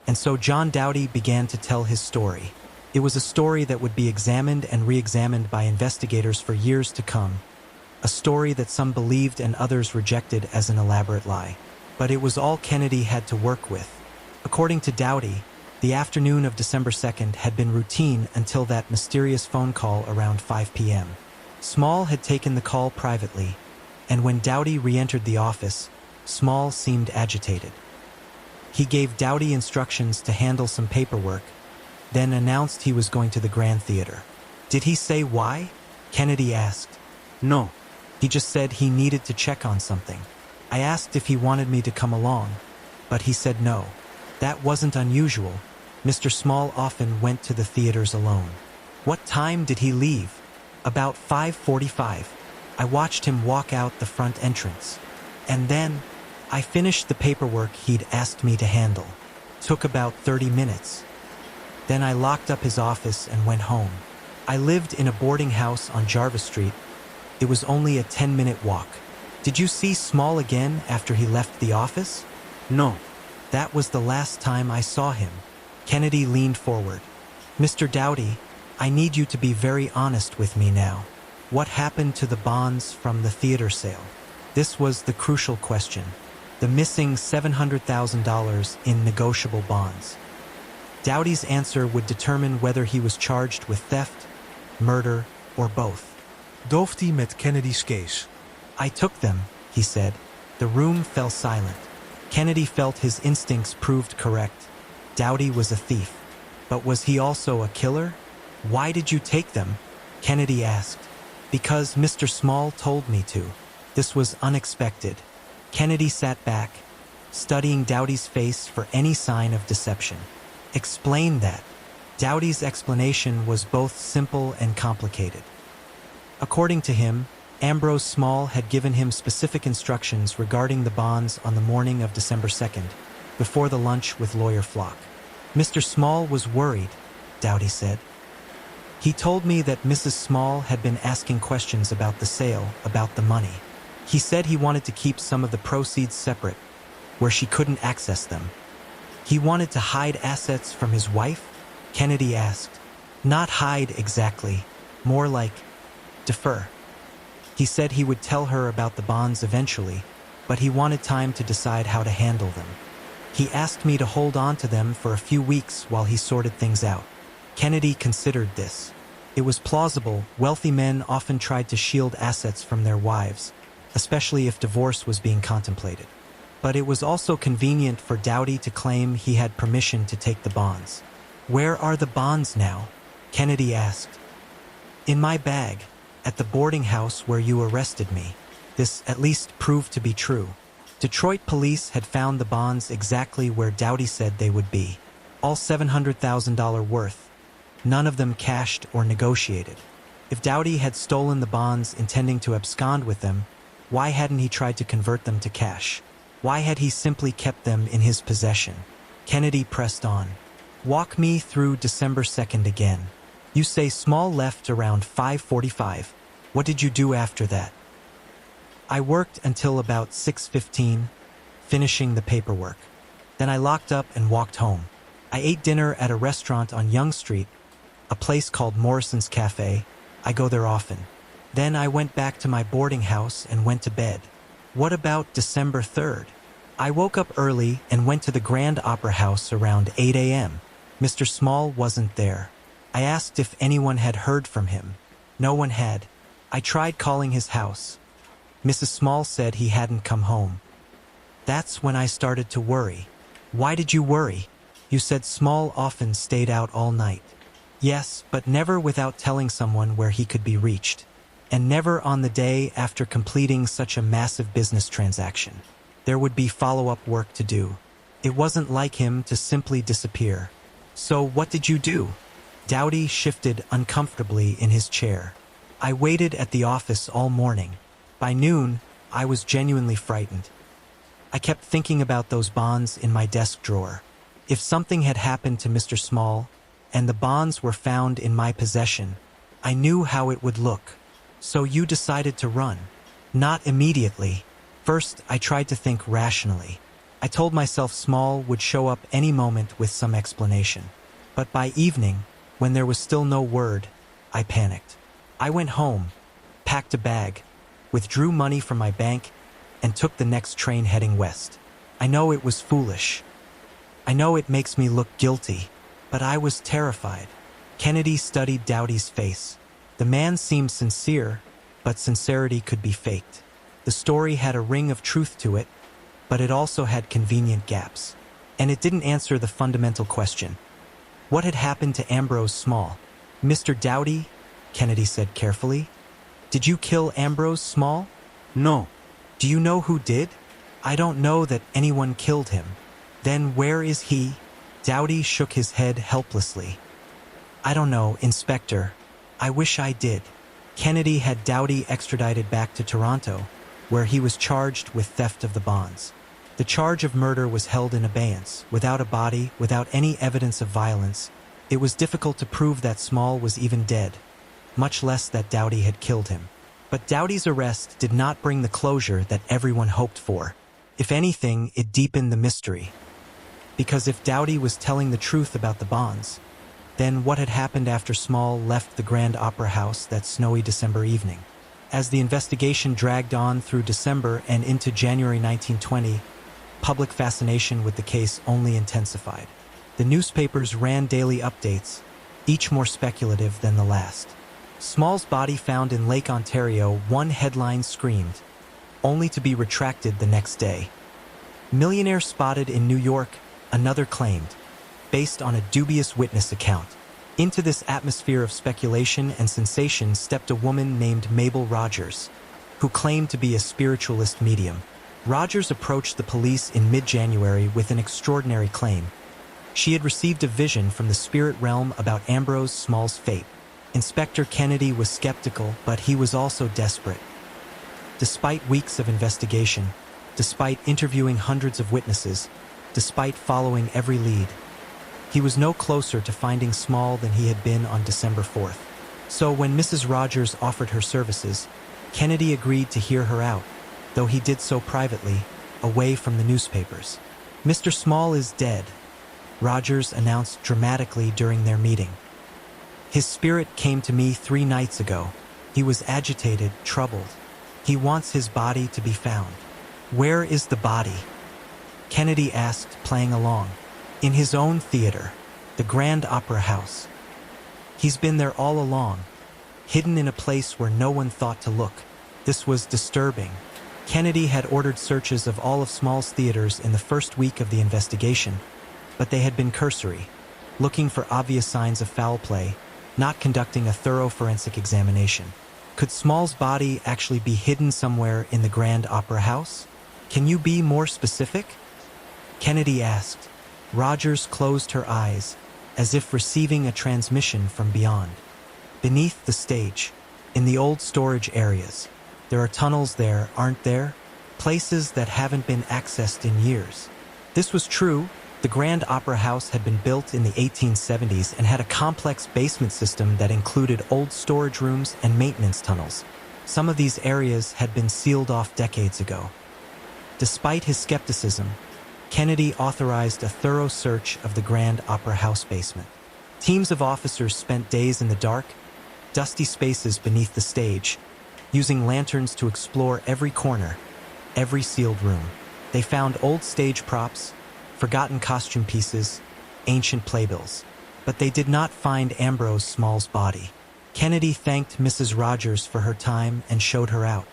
And so John Doughty began to tell his story. It was a story that would be examined and re-examined by investigators for years to come. A story that some believed and others rejected as an elaborate lie. But it was all Kennedy had to work with. According to Doughty, the afternoon of December 2nd had been routine until that mysterious phone call around 5 p.m. Small had taken the call privately, and when Doughty re-entered the office, Small seemed agitated. He gave Doughty instructions to handle some paperwork, then announced he was going to the Grand Theater. Did he say why? Kennedy asked. No. He just said he needed to check on something. I asked if he wanted me to come along, but he said no. That wasn't unusual. Mr. Small often went to the theaters alone. What time did he leave? About 5:45. I watched him walk out the front entrance. And then, I finished the paperwork he'd asked me to handle. Took about 30 minutes. Then I locked up his office and went home. I lived in a boarding house on Jarvis Street. It was only a 10-minute walk. Did you see Small again after he left the office? No. That was the last time I saw him. Kennedy leaned forward. Mr. Doughty, I need you to be very honest with me now. What happened to the bonds from the theater sale? This was the crucial question. The missing $700,000 in negotiable bonds. Doughty's answer would determine whether he was charged with theft, murder, or both. Doughty met Kennedy's case. I took them, he said. The room fell silent. Kennedy felt his instincts proved correct. Doughty was a thief. But was he also a killer? Why did you take them? Kennedy asked. Because Mr. Small told me to. This was unexpected. Kennedy sat back, studying Doughty's face for any sign of deception. Explain that. Doughty's explanation was both simple and complicated. According to him, Ambrose Small had given him specific instructions regarding the bonds on the morning of December 2nd, before the lunch with Lawyer Flock. Mr. Small was worried, Doughty said. He told me that Mrs. Small had been asking questions about the sale, about the money. He said he wanted to keep some of the proceeds separate, where she couldn't access them. He wanted to hide assets from his wife? Kennedy asked. Not hide exactly, more like defer. He said he would tell her about the bonds eventually, but he wanted time to decide how to handle them. He asked me to hold on to them for a few weeks while he sorted things out. Kennedy considered this. It was plausible. Wealthy men often tried to shield assets from their wives, especially if divorce was being contemplated. But it was also convenient for Doughty to claim he had permission to take the bonds. Where are the bonds now? Kennedy asked. In my bag, at the boarding house where you arrested me. This at least proved to be true. Detroit police had found the bonds exactly where Doughty said they would be. All $700,000 worth. None of them cashed or negotiated. If Doughty had stolen the bonds intending to abscond with them, why hadn't he tried to convert them to cash? Why had he simply kept them in his possession? Kennedy pressed on. Walk me through December 2nd again. You say Small left around 5:45. What did you do after that? I worked until about 6:15, finishing the paperwork. Then I locked up and walked home. I ate dinner at a restaurant on Yonge Street, a place called Morrison's Cafe. I go there often. Then I went back to my boarding house and went to bed. What about December 3rd? I woke up early and went to the Grand Opera House around 8 a.m. Mr. Small wasn't there. I asked if anyone had heard from him. No one had. I tried calling his house. Mrs. Small said he hadn't come home. That's when I started to worry. Why did you worry? You said Small often stayed out all night. Yes, but never without telling someone where he could be reached. And never on the day after completing such a massive business transaction. There would be follow-up work to do. It wasn't like him to simply disappear. So what did you do? Doughty shifted uncomfortably in his chair. I waited at the office all morning. By noon, I was genuinely frightened. I kept thinking about those bonds in my desk drawer. If something had happened to Mr. Small, and the bonds were found in my possession, I knew how it would look. So you decided to run. Not immediately. First, I tried to think rationally. I told myself Small would show up any moment with some explanation. But by evening, when there was still no word, I panicked. I went home, packed a bag, withdrew money from my bank, and took the next train heading west. I know it was foolish. I know it makes me look guilty, but I was terrified. Kennedy studied Doughty's face. The man seemed sincere, but sincerity could be faked. The story had a ring of truth to it, but it also had convenient gaps. And it didn't answer the fundamental question. What had happened to Ambrose Small? Mr. Doughty, Kennedy said carefully. Did you kill Ambrose Small? No. Do you know who did? I don't know that anyone killed him. Then where is he? Doughty shook his head helplessly. I don't know, Inspector. I wish I did. Kennedy had Doughty extradited back to Toronto, where he was charged with theft of the bonds. The charge of murder was held in abeyance, without a body, without any evidence of violence. It was difficult to prove that Small was even dead, much less that Doughty had killed him. But Doughty's arrest did not bring the closure that everyone hoped for. If anything, it deepened the mystery. Because if Doughty was telling the truth about the bonds, then what had happened after Small left the Grand Opera House that snowy December evening? As the investigation dragged on through December and into January 1920, public fascination with the case only intensified. The newspapers ran daily updates, each more speculative than the last. Small's body found in Lake Ontario, one headline screamed, only to be retracted the next day. Millionaire spotted in New York, another claimed, based on a dubious witness account. Into this atmosphere of speculation and sensation stepped a woman named Mabel Rogers, who claimed to be a spiritualist medium. Rogers approached the police in mid-January with an extraordinary claim. She had received a vision from the spirit realm about Ambrose Small's fate. Inspector Kennedy was skeptical, but he was also desperate. Despite weeks of investigation, despite interviewing hundreds of witnesses, despite following every lead, he was no closer to finding Small than he had been on December 4th. So when Mrs. Rogers offered her services, Kennedy agreed to hear her out, though he did so privately, away from the newspapers. Mr. Small is dead, Rogers announced dramatically during their meeting. His spirit came to me 3 nights ago. He was agitated, troubled. He wants his body to be found. Where is the body? Kennedy asked, playing along. In his own theater, the Grand Opera House. He's been there all along, hidden in a place where no one thought to look. This was disturbing. Kennedy had ordered searches of all of Small's theaters in the first week of the investigation, but they had been cursory, looking for obvious signs of foul play, not conducting a thorough forensic examination. Could Small's body actually be hidden somewhere in the Grand Opera House? Can you be more specific? Kennedy asked. Rogers closed her eyes, as if receiving a transmission from beyond. Beneath the stage, in the old storage areas, there are tunnels there, aren't there? Places that haven't been accessed in years. This was true. The Grand Opera House had been built in the 1870s and had a complex basement system that included old storage rooms and maintenance tunnels. Some of these areas had been sealed off decades ago. Despite his skepticism, Kennedy authorized a thorough search of the Grand Opera House basement. Teams of officers spent days in the dark, dusty spaces beneath the stage, using lanterns to explore every corner, every sealed room. They found old stage props, forgotten costume pieces, ancient playbills. But they did not find Ambrose Small's body. Kennedy thanked Mrs. Rogers for her time and showed her out.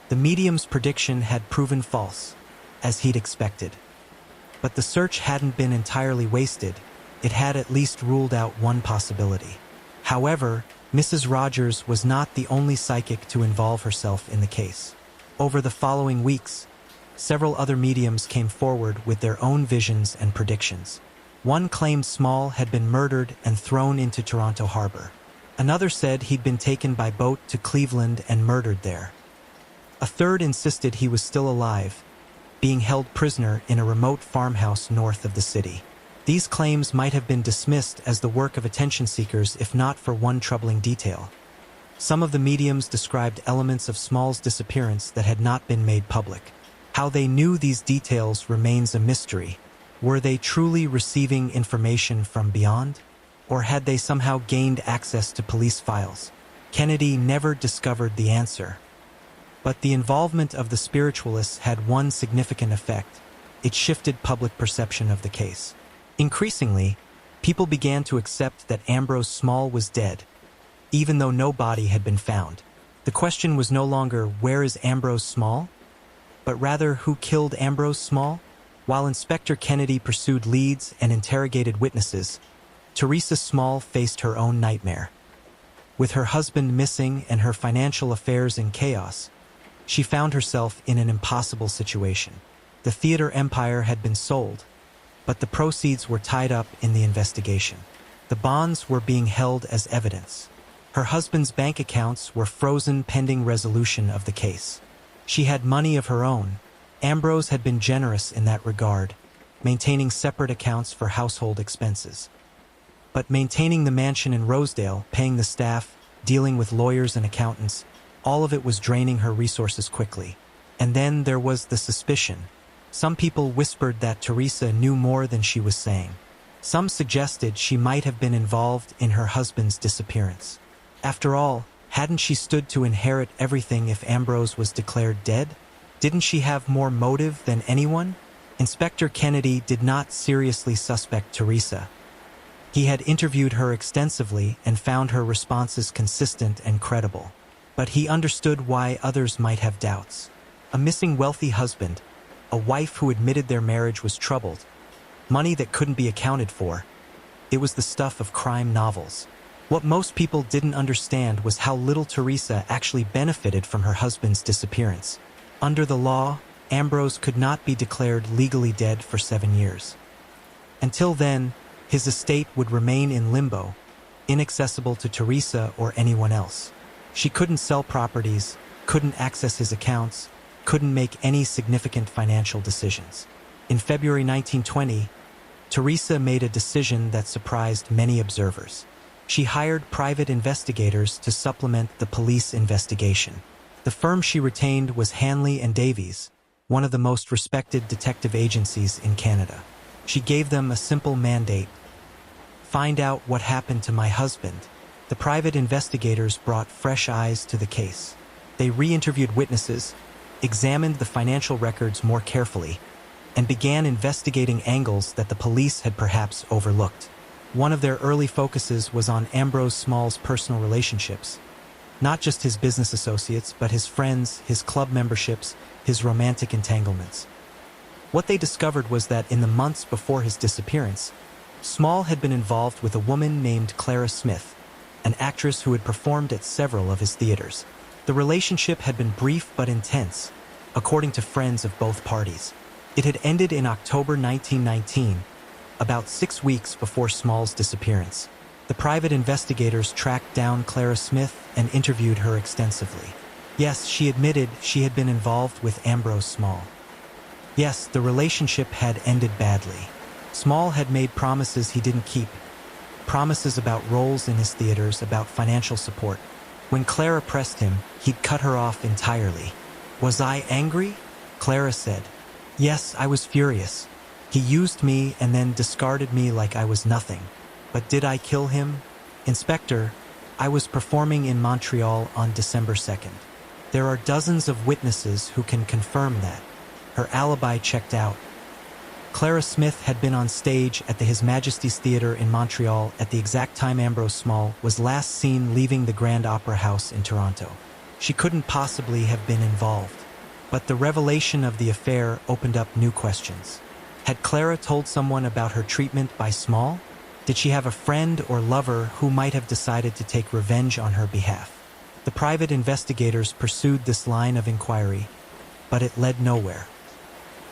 The medium's prediction had proven false, as he'd expected. But the search hadn't been entirely wasted. It had at least ruled out one possibility. However, Mrs. Rogers was not the only psychic to involve herself in the case. Over the following weeks, several other mediums came forward with their own visions and predictions. One claimed Small had been murdered and thrown into Toronto Harbor. Another said he'd been taken by boat to Cleveland and murdered there. A third insisted he was still alive, being held prisoner in a remote farmhouse north of the city. These claims might have been dismissed as the work of attention seekers if not for one troubling detail. Some of the mediums described elements of Small's disappearance that had not been made public. How they knew these details remains a mystery. Were they truly receiving information from beyond? Or had they somehow gained access to police files? Kennedy never discovered the answer. But the involvement of the spiritualists had one significant effect. It shifted public perception of the case. Increasingly, people began to accept that Ambrose Small was dead, even though no body had been found. The question was no longer, where is Ambrose Small? But rather, who killed Ambrose Small? While Inspector Kennedy pursued leads and interrogated witnesses, Teresa Small faced her own nightmare. With her husband missing and her financial affairs in chaos, she found herself in an impossible situation. The theater empire had been sold, but the proceeds were tied up in the investigation. The bonds were being held as evidence. Her husband's bank accounts were frozen pending resolution of the case. She had money of her own. Ambrose had been generous in that regard, maintaining separate accounts for household expenses. But maintaining the mansion in Rosedale, paying the staff, dealing with lawyers and accountants, all of it was draining her resources quickly. And then there was the suspicion. Some people whispered that Teresa knew more than she was saying. Some suggested she might have been involved in her husband's disappearance. After all, hadn't she stood to inherit everything if Ambrose was declared dead? Didn't she have more motive than anyone? Inspector Kennedy did not seriously suspect Teresa. He had interviewed her extensively and found her responses consistent and credible. But he understood why others might have doubts. A missing wealthy husband, a wife who admitted their marriage was troubled, money that couldn't be accounted for. It was the stuff of crime novels. What most people didn't understand was how little Teresa actually benefited from her husband's disappearance. Under the law, Ambrose could not be declared legally dead for 7 years. Until then, his estate would remain in limbo, inaccessible to Teresa or anyone else. She couldn't sell properties, couldn't access his accounts, couldn't make any significant financial decisions. In February 1920, Teresa made a decision that surprised many observers. She hired private investigators to supplement the police investigation. The firm she retained was Hanley and Davies, one of the most respected detective agencies in Canada. She gave them a simple mandate: find out what happened to my husband. The private investigators brought fresh eyes to the case. They re-interviewed witnesses, examined the financial records more carefully, and began investigating angles that the police had perhaps overlooked. One of their early focuses was on Ambrose Small's personal relationships. Not just his business associates, but his friends, his club memberships, his romantic entanglements. What they discovered was that in the months before his disappearance, Small had been involved with a woman named Clara Smith, an actress who had performed at several of his theaters. The relationship had been brief but intense, according to friends of both parties. It had ended in October 1919, about 6 weeks before Small's disappearance. The private investigators tracked down Clara Smith and interviewed her extensively. Yes, she admitted she had been involved with Ambrose Small. Yes, the relationship had ended badly. Small had made promises he didn't keep. Promises about roles in his theaters, about financial support. When Clara pressed him, he'd cut her off entirely. Was I angry? Clara said. Yes, I was furious. He used me and then discarded me like I was nothing. But did I kill him? Inspector, I was performing in Montreal on December 2nd. There are dozens of witnesses who can confirm that. Her alibi checked out. Clara Smith had been on stage at the His Majesty's Theatre in Montreal at the exact time Ambrose Small was last seen leaving the Grand Opera House in Toronto. She couldn't possibly have been involved. But the revelation of the affair opened up new questions. Had Clara told someone about her treatment by Small? Did she have a friend or lover who might have decided to take revenge on her behalf? The private investigators pursued this line of inquiry, but it led nowhere.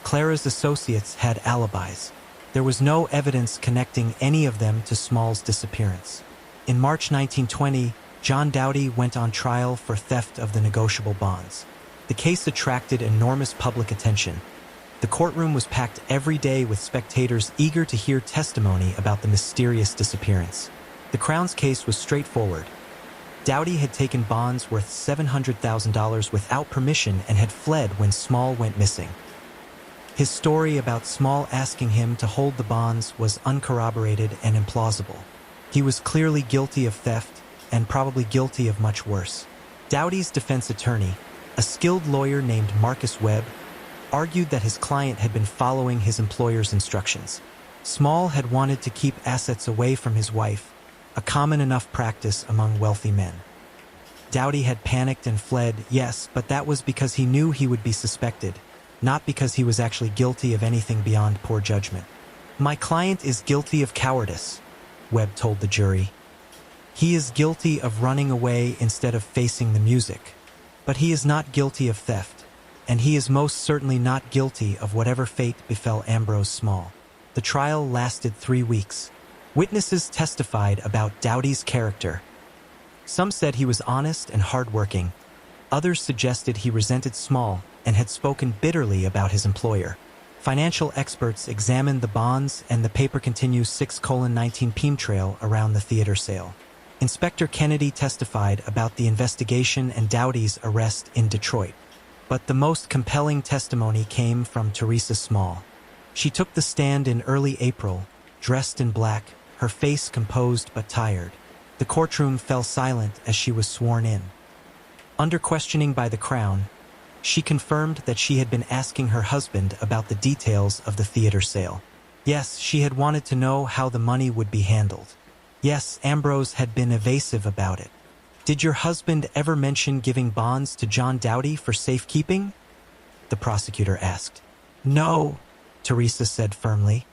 Clara's associates had alibis. There was no evidence connecting any of them to Small's disappearance. In March 1920, John Doughty went on trial for theft of the negotiable bonds. The case attracted enormous public attention. The courtroom was packed every day with spectators eager to hear testimony about the mysterious disappearance. The Crown's case was straightforward. Doughty had taken bonds worth $700,000 without permission and had fled when Small went missing. His story about Small asking him to hold the bonds was uncorroborated and implausible. He was clearly guilty of theft and probably guilty of much worse. Doughty's defense attorney, a skilled lawyer named Marcus Webb, argued that his client had been following his employer's instructions. Small had wanted to keep assets away from his wife, a common enough practice among wealthy men. Doughty had panicked and fled, yes, but that was because he knew he would be suspected, not because he was actually guilty of anything beyond poor judgment. "My client is guilty of cowardice," Webb told the jury. "He is guilty of running away instead of facing the music. But he is not guilty of theft, and he is most certainly not guilty of whatever fate befell Ambrose Small." The trial lasted 3 weeks. Witnesses testified about Doughty's character. Some said he was honest and hardworking. Others suggested he resented Small and had spoken bitterly about his employer. Financial experts examined the bonds and the paper continues 6:19 PM trail around the theater sale. Inspector Kennedy testified about the investigation and Doughty's arrest in Detroit. But the most compelling testimony came from Teresa Small. She took the stand in early April, dressed in black, her face composed but tired. The courtroom fell silent as she was sworn in. Under questioning by the Crown, she confirmed that she had been asking her husband about the details of the theater sale. Yes, she had wanted to know how the money would be handled. Yes, Ambrose had been evasive about it. "Did your husband ever mention giving bonds to John Doughty for safekeeping?" the prosecutor asked. "No," Teresa said firmly.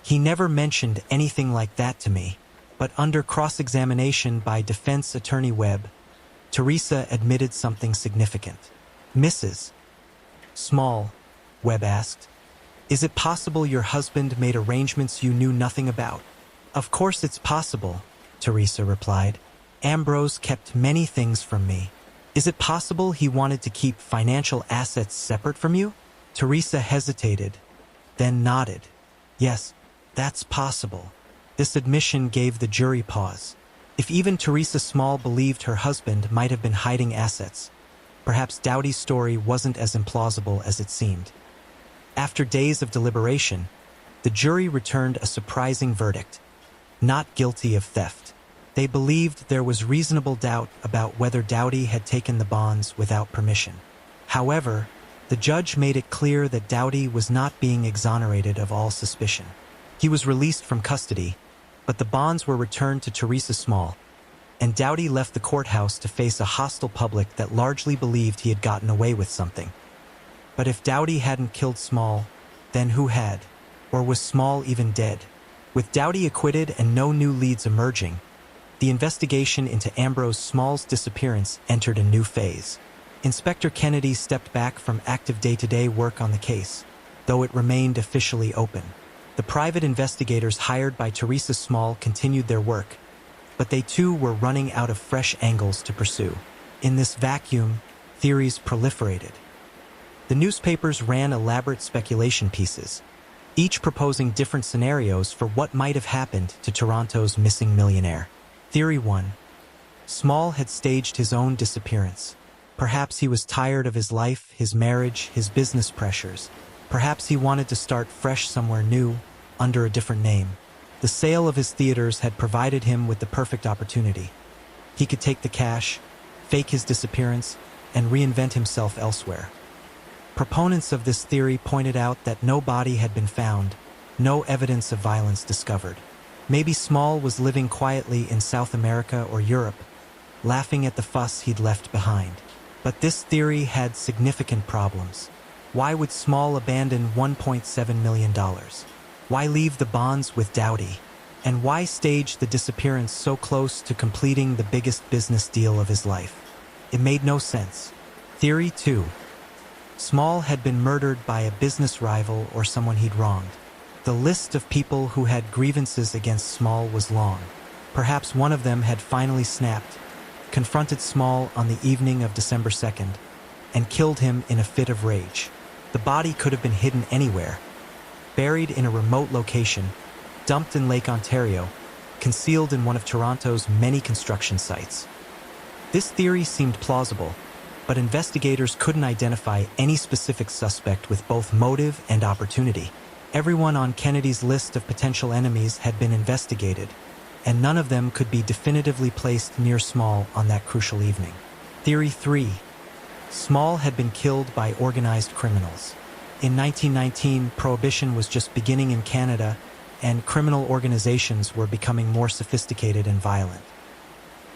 "He never mentioned anything like that to me." But under cross-examination by defense attorney Webb, Teresa admitted something significant. "Mrs. Small," Webb asked, "is it possible your husband made arrangements you knew nothing about?" "Of course it's possible," Teresa replied. "Ambrose kept many things from me." "Is it possible he wanted to keep financial assets separate from you?" Teresa hesitated, then nodded. "Yes, that's possible." This admission gave the jury pause. If even Teresa Small believed her husband might have been hiding assets, perhaps Doughty's story wasn't as implausible as it seemed. After days of deliberation, the jury returned a surprising verdict: not guilty of theft. They believed there was reasonable doubt about whether Doughty had taken the bonds without permission. However, the judge made it clear that Doughty was not being exonerated of all suspicion. He was released from custody, but the bonds were returned to Teresa Small, and Doughty left the courthouse to face a hostile public that largely believed he had gotten away with something. But if Doughty hadn't killed Small, then who had? Or was Small even dead? With Doughty acquitted and no new leads emerging, the investigation into Ambrose Small's disappearance entered a new phase. Inspector Kennedy stepped back from active day-to-day work on the case, though it remained officially open. The private investigators hired by Teresa Small continued their work, but they too were running out of fresh angles to pursue. In this vacuum, theories proliferated. The newspapers ran elaborate speculation pieces, each proposing different scenarios for what might have happened to Toronto's missing millionaire. Theory 1. Small had staged his own disappearance. Perhaps he was tired of his life, his marriage, his business pressures. Perhaps he wanted to start fresh somewhere new, under a different name. The sale of his theaters had provided him with the perfect opportunity. He could take the cash, fake his disappearance, and reinvent himself elsewhere. Proponents of this theory pointed out that no body had been found, no evidence of violence discovered. Maybe Small was living quietly in South America or Europe, laughing at the fuss he'd left behind. But this theory had significant problems. Why would Small abandon $1.7 million? Why leave the bonds with Doughty? And why stage the disappearance so close to completing the biggest business deal of his life? It made no sense. Theory 2. Small had been murdered by a business rival or someone he'd wronged. The list of people who had grievances against Small was long. Perhaps one of them had finally snapped, confronted Small on the evening of December 2nd, and killed him in a fit of rage. The body could have been hidden anywhere, buried in a remote location, dumped in Lake Ontario, concealed in one of Toronto's many construction sites. This theory seemed plausible, but investigators couldn't identify any specific suspect with both motive and opportunity. Everyone on Kennedy's list of potential enemies had been investigated, and none of them could be definitively placed near Small on that crucial evening. Theory 3. Small had been killed by organized criminals. In 1919, Prohibition was just beginning in Canada, and criminal organizations were becoming more sophisticated and violent.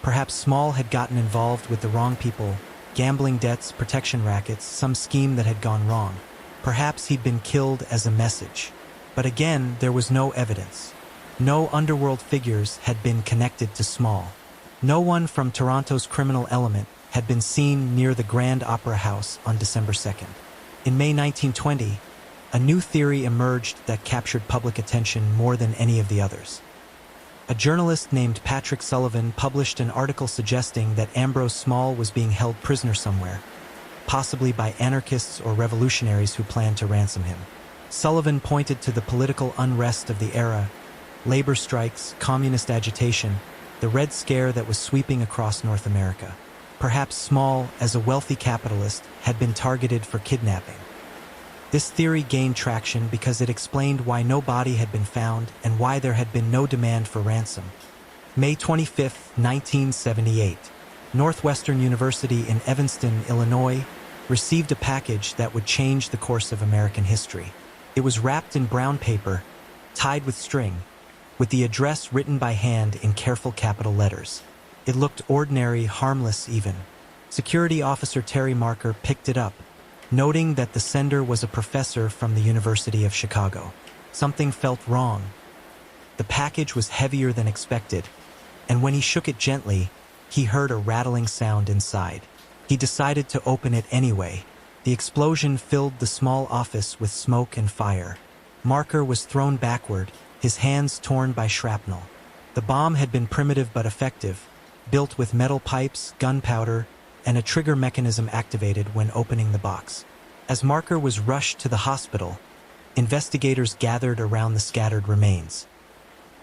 Perhaps Small had gotten involved with the wrong people, gambling debts, protection rackets, some scheme that had gone wrong. Perhaps he'd been killed as a message. But again, there was no evidence. No underworld figures had been connected to Small. No one from Toronto's criminal element had been seen near the Grand Opera House on December 2nd. In May 1920, a new theory emerged that captured public attention more than any of the others. A journalist named Patrick Sullivan published an article suggesting that Ambrose Small was being held prisoner somewhere, possibly by anarchists or revolutionaries who planned to ransom him. Sullivan pointed to the political unrest of the era, labor strikes, communist agitation, the Red Scare that was sweeping across North America. Perhaps Small, as a wealthy capitalist, had been targeted for kidnapping. This theory gained traction because it explained why no body had been found and why there had been no demand for ransom. May 25, 1978, Northwestern University in Evanston, Illinois, received a package that would change the course of American history. It was wrapped in brown paper, tied with string, with the address written by hand in careful capital letters. It looked ordinary, harmless even. Security Officer Terry Marker picked it up, noting that the sender was a professor from the University of Chicago. Something felt wrong. The package was heavier than expected, and when he shook it gently, he heard a rattling sound inside. He decided to open it anyway. The explosion filled the small office with smoke and fire. Marker was thrown backward, his hands torn by shrapnel. The bomb had been primitive but effective, built with metal pipes, gunpowder, and a trigger mechanism activated when opening the box. As Marker was rushed to the hospital, investigators gathered around the scattered remains.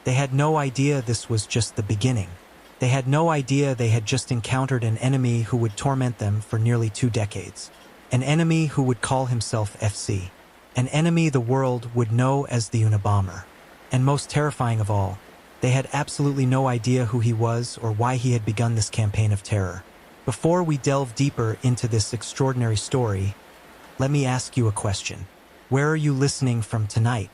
They had no idea this was just the beginning. They had no idea they had just encountered an enemy who would torment them for nearly 2 decades. An enemy who would call himself FC. An enemy the world would know as the Unabomber. And most terrifying of all, they had absolutely no idea who he was or why he had begun this campaign of terror. Before we delve deeper into this extraordinary story, let me ask you a question. Where are you listening from tonight?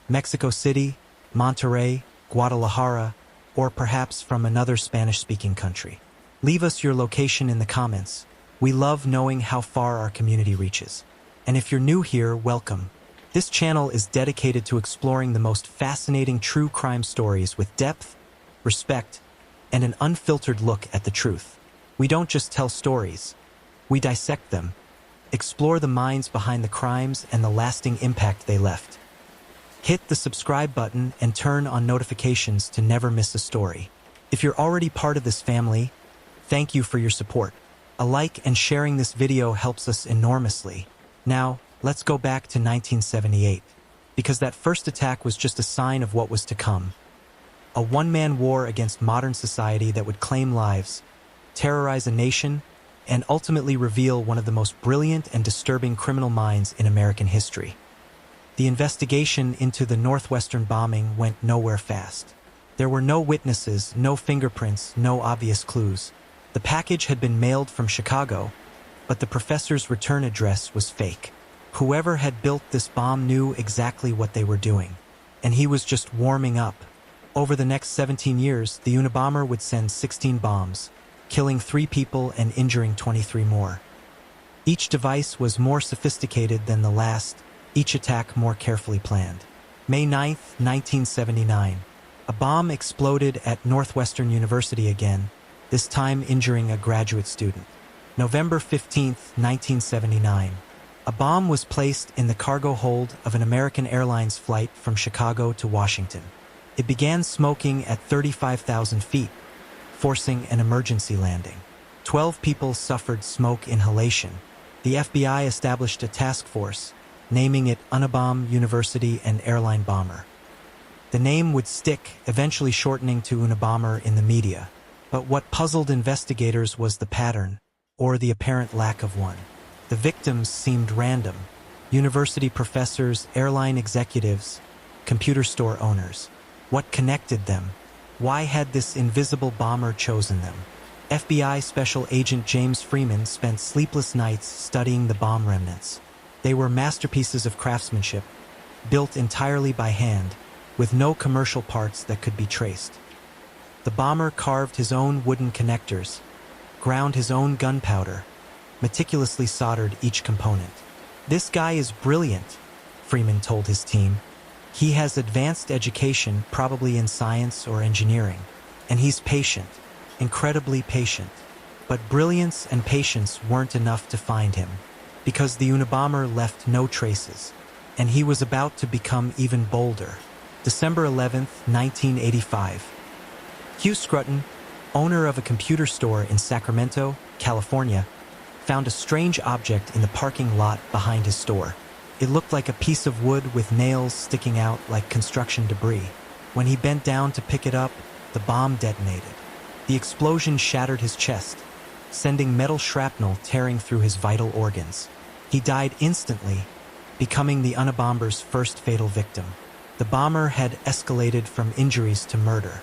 Mexico City, Monterrey, Guadalajara, or perhaps from another Spanish-speaking country? Leave us your location in the comments. We love knowing how far our community reaches. And if you're new here, welcome. This channel is dedicated to exploring the most fascinating true crime stories with depth, respect, and an unfiltered look at the truth. We don't just tell stories, we dissect them, explore the minds behind the crimes and the lasting impact they left. Hit the subscribe button and turn on notifications to never miss a story. If you're already part of this family, thank you for your support. A like and sharing this video helps us enormously. Now, let's go back to 1978, because that first attack was just a sign of what was to come. A one-man war against modern society that would claim lives, terrorize a nation, and ultimately reveal one of the most brilliant and disturbing criminal minds in American history. The investigation into the Northwestern bombing went nowhere fast. There were no witnesses, no fingerprints, no obvious clues. The package had been mailed from Chicago, but the professor's return address was fake. Whoever had built this bomb knew exactly what they were doing, and he was just warming up. Over the next 17 years, the Unabomber would send 16 bombs, killing 3 people and injuring 23 more. Each device was more sophisticated than the last, each attack more carefully planned. May 9, 1979. A bomb exploded at Northwestern University again, this time injuring a graduate student. November 15, 1979. A bomb was placed in the cargo hold of an American Airlines flight from Chicago to Washington. It began smoking at 35,000 feet, forcing an emergency landing. 12 people suffered smoke inhalation. The FBI established a task force, naming it Unabomber University and Airline Bomber. The name would stick, eventually shortening to Unabomber in the media. But what puzzled investigators was the pattern. or the apparent lack of one. The victims seemed random: university professors, airline executives, computer store owners. What connected them? Why had this invisible bomber chosen them? FBI Special Agent James Freeman spent sleepless nights studying the bomb remnants. They were masterpieces of craftsmanship, built entirely by hand, with no commercial parts that could be traced. The bomber carved his own wooden connectors, ground his own gunpowder, meticulously soldered each component. "This guy is brilliant," Freeman told his team. "He has advanced education, probably in science or engineering, and he's patient, incredibly patient." But brilliance and patience weren't enough to find him, because the Unabomber left no traces, and he was about to become even bolder. December 11th, 1985. Hugh Scruton, owner of a computer store in Sacramento, California, found a strange object in the parking lot behind his store. It looked like a piece of wood with nails sticking out like construction debris. When he bent down to pick it up, the bomb detonated. The explosion shattered his chest, sending metal shrapnel tearing through his vital organs. He died instantly, becoming the Unabomber's first fatal victim. The bomber had escalated from injuries to murder.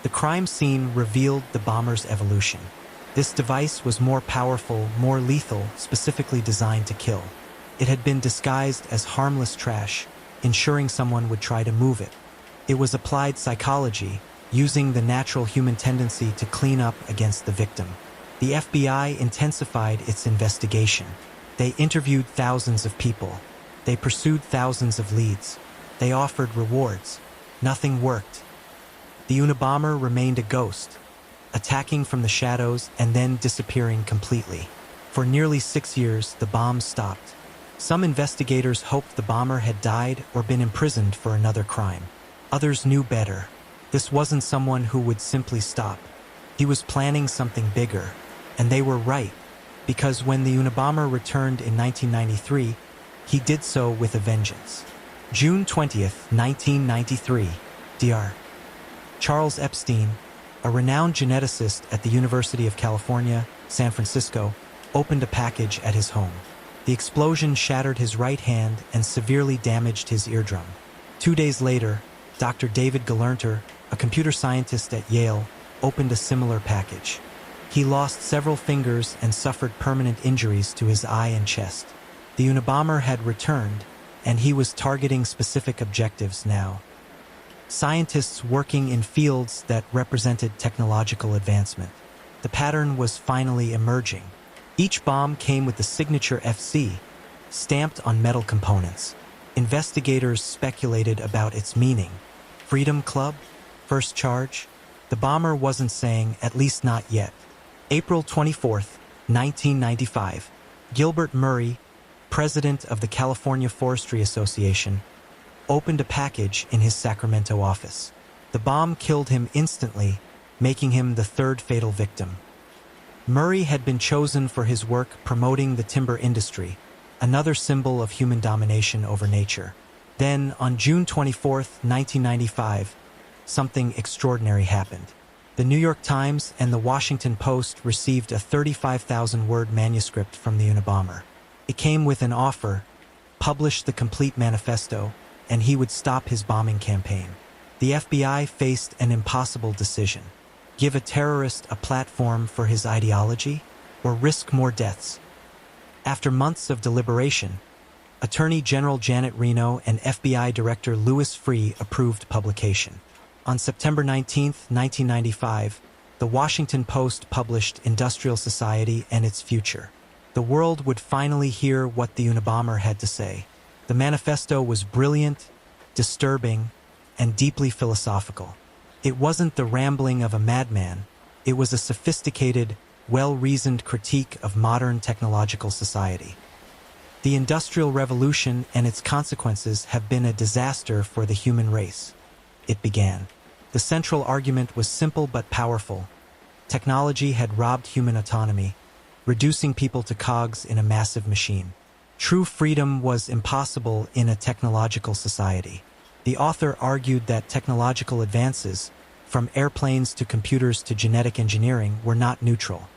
The crime scene revealed the bomber's evolution. This device was more powerful, more lethal, specifically designed to kill. It had been disguised as harmless trash, ensuring someone would try to move it. It was applied psychology, using the natural human tendency to clean up against the victim. The FBI intensified its investigation. They interviewed thousands of people. They pursued thousands of leads. They offered rewards. Nothing worked. The Unabomber remained a ghost, attacking from the shadows and then disappearing completely. For nearly 6 years, the bombs stopped. Some investigators hoped the bomber had died or been imprisoned for another crime. Others knew better. This wasn't someone who would simply stop. He was planning something bigger, and they were right, because when the Unabomber returned in 1993, he did so with a vengeance. June 20th, 1993, Dr. Charles Epstein, a renowned geneticist at the University of California, San Francisco, opened a package at his home. The explosion shattered his right hand and severely damaged his eardrum. 2 days later, Dr. David Gelernter, a computer scientist at Yale, opened a similar package. He lost several fingers and suffered permanent injuries to his eye and chest. The Unabomber had returned, and he was targeting specific objectives now. Scientists working in fields that represented technological advancement. The pattern was finally emerging. Each bomb came with the signature FC, stamped on metal components. Investigators speculated about its meaning. Freedom Club? First charge? The bomber wasn't saying, at least not yet. April 24th, 1995. Gilbert Murray, president of the California Forestry Association, opened a package in his Sacramento office. The bomb killed him instantly, making him the third fatal victim. Murray had been chosen for his work promoting the timber industry, another symbol of human domination over nature. Then, on June 24th, 1995, something extraordinary happened. The New York Times and the Washington Post received a 35,000-word manuscript from the Unabomber. It came with an offer: publish the complete manifesto, and he would stop his bombing campaign. The FBI faced an impossible decision: give a terrorist a platform for his ideology, or risk more deaths. After months of deliberation, Attorney General Janet Reno and FBI Director Louis Freeh approved publication. On September 19, 1995, the Washington Post published Industrial Society and Its Future. The world would finally hear what the Unabomber had to say. The manifesto was brilliant, disturbing, and deeply philosophical. It wasn't the rambling of a madman. It was a sophisticated, well-reasoned critique of modern technological society. The Industrial Revolution and its consequences have been a disaster for the human race. It began. The central argument was simple but powerful. Technology had robbed human autonomy, reducing people to cogs in a massive machine. True freedom was impossible in a technological society. The author argued that technological advances, from airplanes to computers to genetic engineering, were not neutral.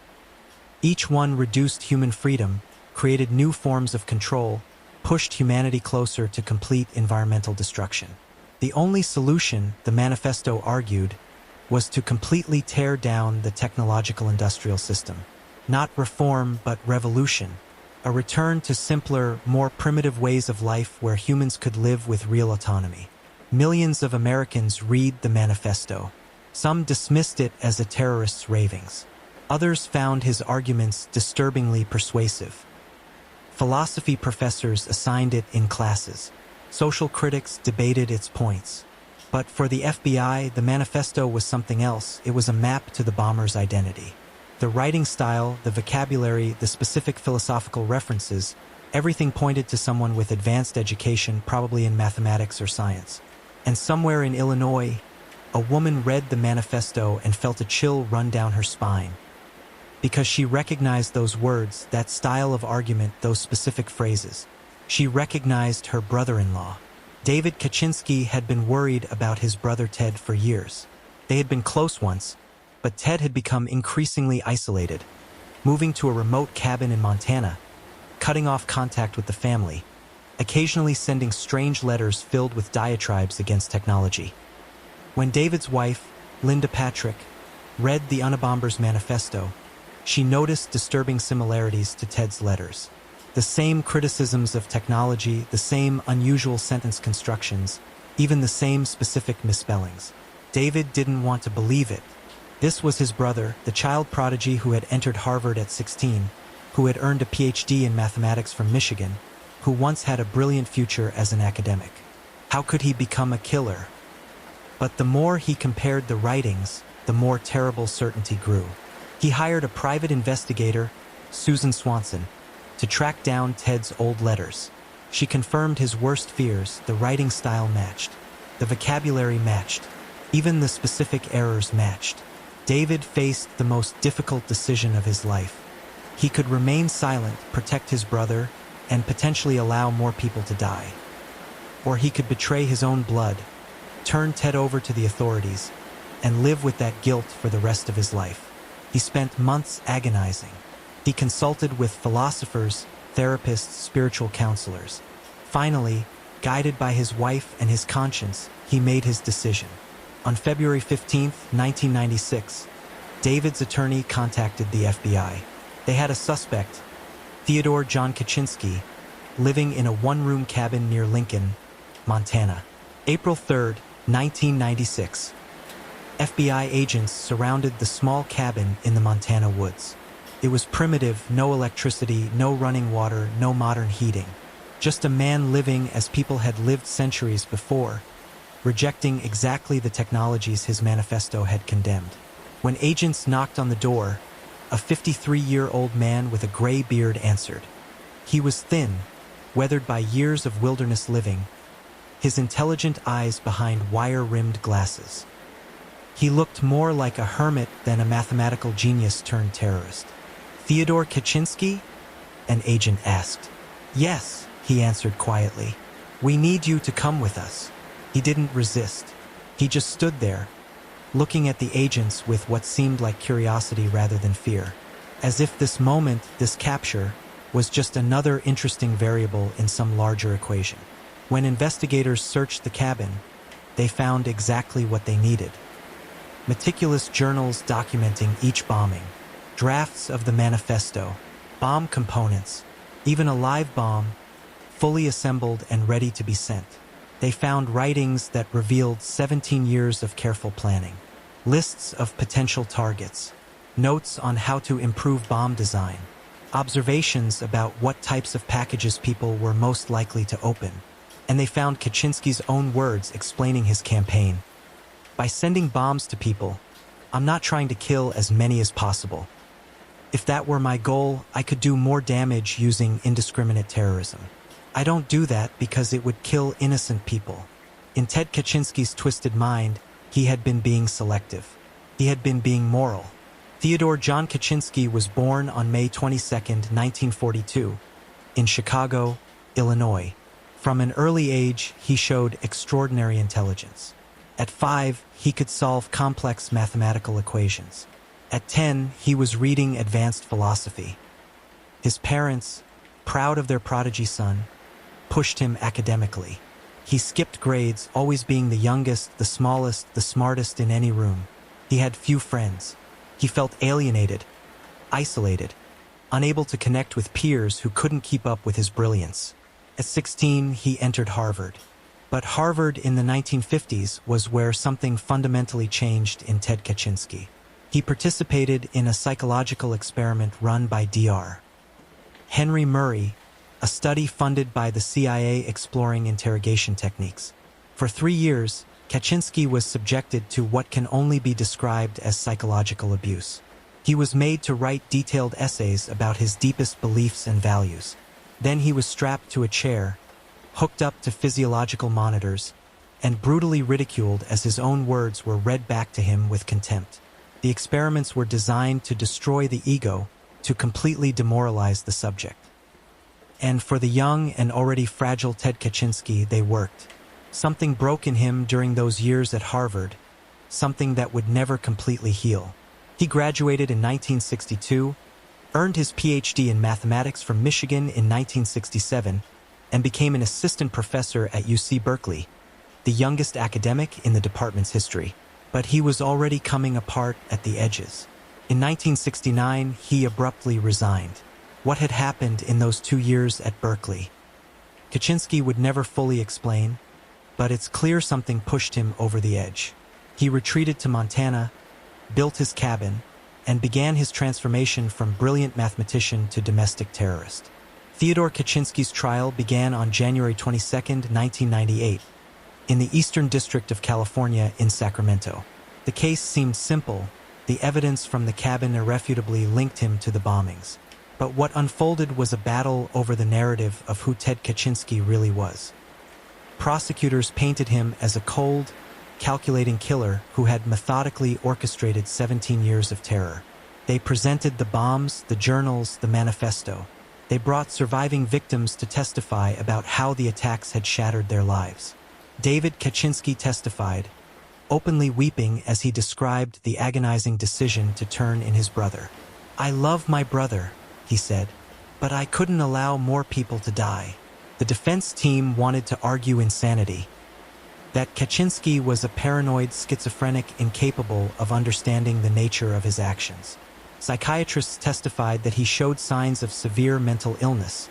Each one reduced human freedom, created new forms of control, pushed humanity closer to complete environmental destruction. The only solution, the manifesto argued, was to completely tear down the technological industrial system. Not reform, but revolution. A return to simpler, more primitive ways of life where humans could live with real autonomy. Millions of Americans read the manifesto. Some dismissed it as a terrorist's ravings. Others found his arguments disturbingly persuasive. Philosophy professors assigned it in classes. Social critics debated its points. But for the FBI, the manifesto was something else. It was a map to the bomber's identity. The writing style, the vocabulary, the specific philosophical references, everything pointed to someone with advanced education, probably in mathematics or science. And somewhere in Illinois, a woman read the manifesto and felt a chill run down her spine. Because she recognized those words, that style of argument, those specific phrases. She recognized her brother-in-law. David Kaczynski had been worried about his brother Ted for years. They had been close once, but Ted had become increasingly isolated, moving to a remote cabin in Montana, cutting off contact with the family, occasionally sending strange letters filled with diatribes against technology. When David's wife, Linda Patrick, read the Unabomber's manifesto, she noticed disturbing similarities to Ted's letters. The same criticisms of technology, the same unusual sentence constructions, even the same specific misspellings. David didn't want to believe it. This was his brother, the child prodigy who had entered Harvard at 16, who had earned a PhD in mathematics from Michigan, who once had a brilliant future as an academic. How could he become a killer? But the more he compared the writings, the more terrible certainty grew. He hired a private investigator, Susan Swanson, to track down Ted's old letters. She confirmed his worst fears. The writing style matched. The vocabulary matched. Even the specific errors matched. David faced the most difficult decision of his life. He could remain silent, protect his brother, and potentially allow more people to die. Or he could betray his own blood, turn Ted over to the authorities, and live with that guilt for the rest of his life. He spent months agonizing. He consulted with philosophers, therapists, spiritual counselors. Finally, guided by his wife and his conscience, he made his decision. On February 15, 1996, David's attorney contacted the FBI. They had a suspect, Theodore John Kaczynski, living in a one-room cabin near Lincoln, Montana. April 3, 1996. FBI agents surrounded the small cabin in the Montana woods. It was primitive, no electricity, no running water, no modern heating. Just a man living as people had lived centuries before, rejecting exactly the technologies his manifesto had condemned. When agents knocked on the door, a 53-year-old man with a gray beard answered. He was thin, weathered by years of wilderness living, his intelligent eyes behind wire-rimmed glasses. He looked more like a hermit than a mathematical genius turned terrorist. "Theodore Kaczynski?" an agent asked. "Yes," he answered quietly. "We need you to come with us." He didn't resist. He just stood there, looking at the agents with what seemed like curiosity rather than fear, as if this moment, this capture, was just another interesting variable in some larger equation. When investigators searched the cabin, they found exactly what they needed. Meticulous journals documenting each bombing, drafts of the manifesto, bomb components, even a live bomb, fully assembled and ready to be sent. They found writings that revealed 17 years of careful planning, lists of potential targets, notes on how to improve bomb design, observations about what types of packages people were most likely to open, and they found Kaczynski's own words explaining his campaign. "By sending bombs to people, I'm not trying to kill as many as possible. If that were my goal, I could do more damage using indiscriminate terrorism. I don't do that because it would kill innocent people." In Ted Kaczynski's twisted mind, he had been being selective. He had been being moral. Theodore John Kaczynski was born on May 22, 1942, in Chicago, Illinois. From an early age, he showed extraordinary intelligence. At 5, he could solve complex mathematical equations. At 10, he was reading advanced philosophy. His parents, proud of their prodigy son, pushed him academically. He skipped grades, always being the youngest, the smallest, the smartest in any room. He had few friends. He felt alienated, isolated, unable to connect with peers who couldn't keep up with his brilliance. At 16, he entered Harvard. But Harvard in the 1950s was where something fundamentally changed in Ted Kaczynski. He participated in a psychological experiment run by Dr. Henry Murray, a study funded by the CIA exploring interrogation techniques. For 3 years, Kaczynski was subjected to what can only be described as psychological abuse. He was made to write detailed essays about his deepest beliefs and values. Then he was strapped to a chair, hooked up to physiological monitors, and brutally ridiculed as his own words were read back to him with contempt. The experiments were designed to destroy the ego, to completely demoralize the subject. And for the young and already fragile Ted Kaczynski, they worked. Something broke in him during those years at Harvard, something that would never completely heal. He graduated in 1962, earned his PhD in mathematics from Michigan in 1967, and became an assistant professor at UC Berkeley, the youngest academic in the department's history. But he was already coming apart at the edges. In 1969, he abruptly resigned. What had happened in those 2 years at Berkeley? Kaczynski would never fully explain, but it's clear something pushed him over the edge. He retreated to Montana, built his cabin, and began his transformation from brilliant mathematician to domestic terrorist. Theodore Kaczynski's trial began on January 22, 1998, in the Eastern District of California in Sacramento. The case seemed simple. The evidence from the cabin irrefutably linked him to the bombings. But what unfolded was a battle over the narrative of who Ted Kaczynski really was. Prosecutors painted him as a cold, calculating killer who had methodically orchestrated 17 years of terror. They presented the bombs, the journals, the manifesto. They brought surviving victims to testify about how the attacks had shattered their lives. David Kaczynski testified, openly weeping as he described the agonizing decision to turn in his brother. "I love my brother," he said, "but I couldn't allow more people to die." The defense team wanted to argue insanity, that Kaczynski was a paranoid schizophrenic incapable of understanding the nature of his actions. Psychiatrists testified that he showed signs of severe mental illness,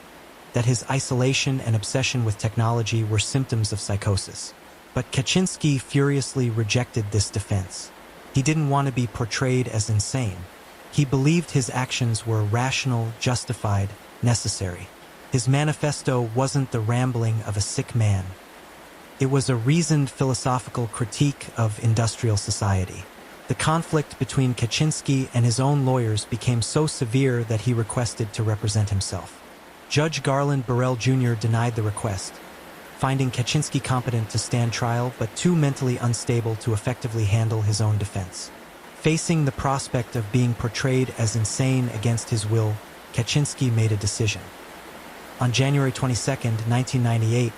that his isolation and obsession with technology were symptoms of psychosis. But Kaczynski furiously rejected this defense. He didn't want to be portrayed as insane. He believed his actions were rational, justified, necessary. His manifesto wasn't the rambling of a sick man. It was a reasoned philosophical critique of industrial society. The conflict between Kaczynski and his own lawyers became so severe that he requested to represent himself. Judge Garland Burrell Jr. denied the request, finding Kaczynski competent to stand trial but too mentally unstable to effectively handle his own defense. Facing the prospect of being portrayed as insane against his will, Kaczynski made a decision. On January 22, 1998,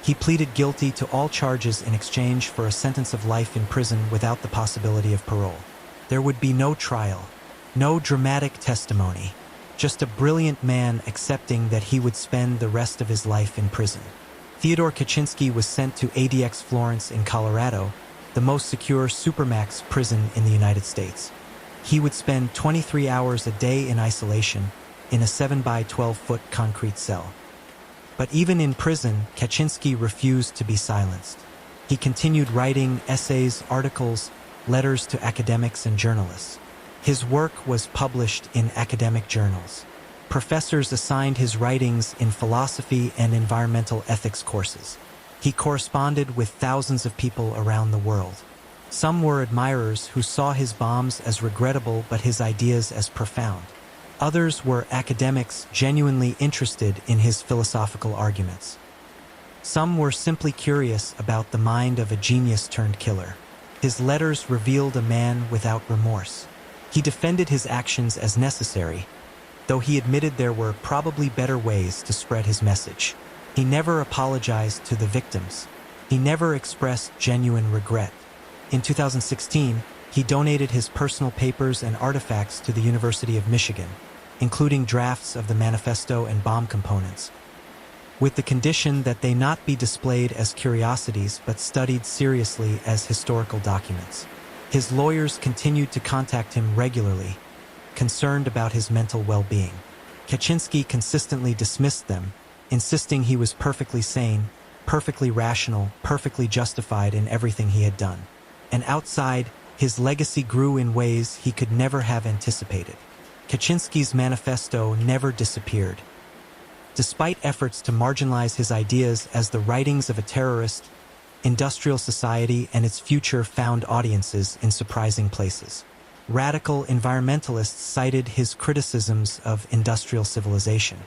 he pleaded guilty to all charges in exchange for a sentence of life in prison without the possibility of parole. There would be no trial, no dramatic testimony, just a brilliant man accepting that he would spend the rest of his life in prison. Theodore Kaczynski was sent to ADX Florence in Colorado, the most secure supermax prison in the United States. He would spend 23 hours a day in isolation in a 7 by 12-foot concrete cell. But even in prison, Kaczynski refused to be silenced. He continued writing essays, articles, letters to academics and journalists. His work was published in academic journals. Professors assigned his writings in philosophy and environmental ethics courses. He corresponded with thousands of people around the world. Some were admirers who saw his bombs as regrettable but his ideas as profound. Others were academics genuinely interested in his philosophical arguments. Some were simply curious about the mind of a genius-turned-killer. His letters revealed a man without remorse. He defended his actions as necessary, though he admitted there were probably better ways to spread his message. He never apologized to the victims. He never expressed genuine regret. In 2016, He donated his personal papers and artifacts to the University of Michigan, including drafts of the manifesto and bomb components, with the condition that they not be displayed as curiosities but studied seriously as historical documents. His lawyers continued to contact him regularly, concerned about his mental well-being. Kaczynski consistently dismissed them, insisting he was perfectly sane, perfectly rational, perfectly justified in everything he had done. And outside, his legacy grew in ways he could never have anticipated. Kaczynski's manifesto never disappeared. Despite efforts to marginalize his ideas as the writings of a terrorist, industrial society and its future found audiences in surprising places. Radical environmentalists cited his criticisms of industrial civilization.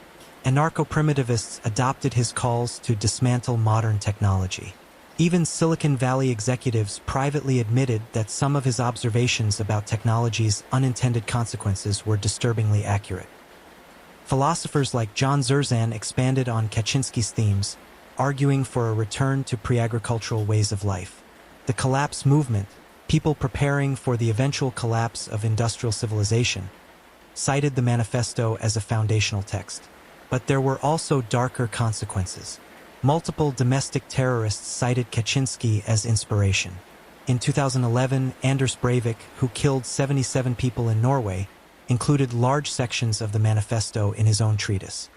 Anarcho-primitivists adopted his calls to dismantle modern technology. Even Silicon Valley executives privately admitted that some of his observations about technology's unintended consequences were disturbingly accurate. Philosophers like John Zerzan expanded on Kaczynski's themes, arguing for a return to pre-agricultural ways of life. The collapse movement, people preparing for the eventual collapse of industrial civilization, cited the manifesto as a foundational text. But there were also darker consequences. Multiple domestic terrorists cited Kaczynski as inspiration. In 2011, Anders Breivik, who killed 77 people in Norway, included large sections of the manifesto in his own treatise.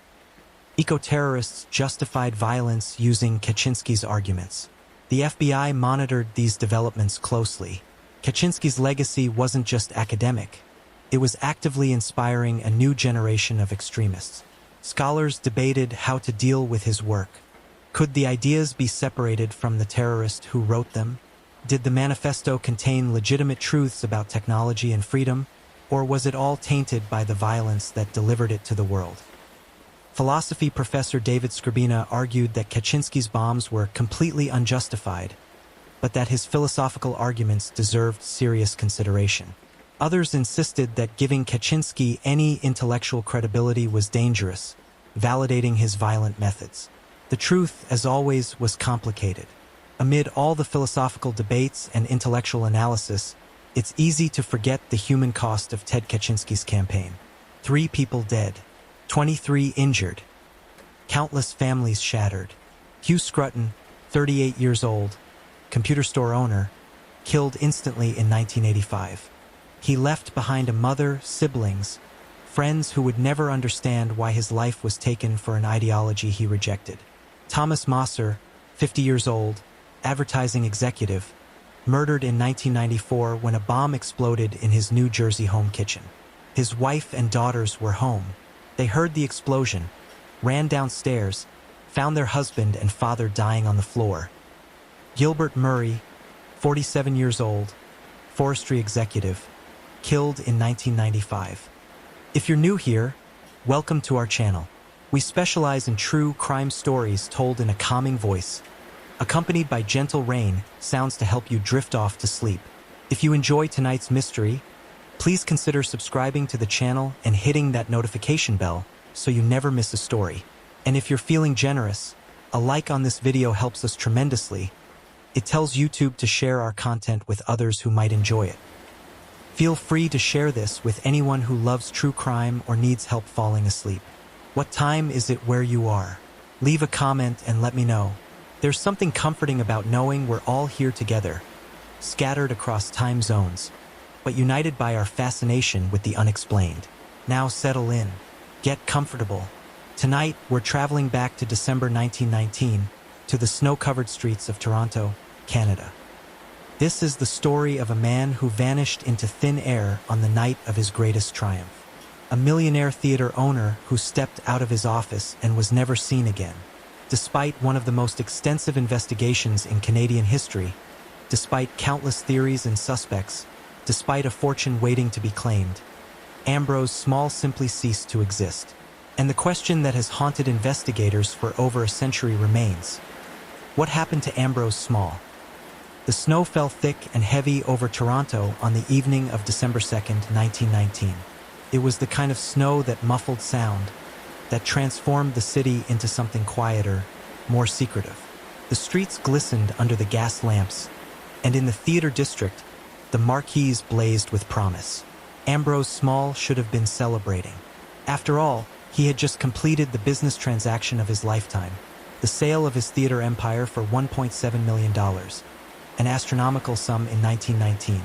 Eco-terrorists justified violence using Kaczynski's arguments. The FBI monitored these developments closely. Kaczynski's legacy wasn't just academic. It was actively inspiring a new generation of extremists. Scholars debated how to deal with his work. Could the ideas be separated from the terrorist who wrote them? Did the manifesto contain legitimate truths about technology and freedom, or was it all tainted by the violence that delivered it to the world? Philosophy professor David Skrbina argued that Kaczynski's bombs were completely unjustified, but that his philosophical arguments deserved serious consideration. Others insisted that giving Kaczynski any intellectual credibility was dangerous, validating his violent methods. The truth, as always, was complicated. Amid all the philosophical debates and intellectual analysis, it's easy to forget the human cost of Ted Kaczynski's campaign. 3 people dead, 23 injured, countless families shattered. Hugh Scruton, 38 years old, computer store owner, killed instantly in 1985. He left behind a mother, siblings, friends who would never understand why his life was taken for an ideology he rejected. Thomas Mosser, 50 years old, advertising executive, murdered in 1994 when a bomb exploded in his New Jersey home kitchen. His wife and daughters were home. They heard the explosion, ran downstairs, found their husband and father dying on the floor. Gilbert Murray, 47 years old, forestry executive, killed in 1995. If you're new here, welcome to our channel. We specialize in true crime stories told in a calming voice, accompanied by gentle rain, sounds to help you drift off to sleep. If you enjoy tonight's mystery, please consider subscribing to the channel and hitting that notification bell so you never miss a story. And if you're feeling generous, a like on this video helps us tremendously. It tells YouTube to share our content with others who might enjoy it. Feel free to share this with anyone who loves true crime or needs help falling asleep. What time is it where you are? Leave a comment and let me know. There's something comforting about knowing we're all here together, scattered across time zones, but united by our fascination with the unexplained. Now settle in. Get comfortable. Tonight, we're traveling back to December 1919 to the snow-covered streets of Toronto, Canada. This is the story of a man who vanished into thin air on the night of his greatest triumph. A millionaire theater owner who stepped out of his office and was never seen again. Despite one of the most extensive investigations in Canadian history, despite countless theories and suspects, despite a fortune waiting to be claimed, Ambrose Small simply ceased to exist. And the question that has haunted investigators for over a century remains: what happened to Ambrose Small? The snow fell thick and heavy over Toronto on the evening of December 2nd, 1919. It was the kind of snow that muffled sound, that transformed the city into something quieter, more secretive. The streets glistened under the gas lamps, and in the theater district, The marquees blazed with promise. Ambrose Small should have been celebrating. After all, he had just completed the business transaction of his lifetime, the sale of his theater empire for $1.7 million, an astronomical sum in 1919.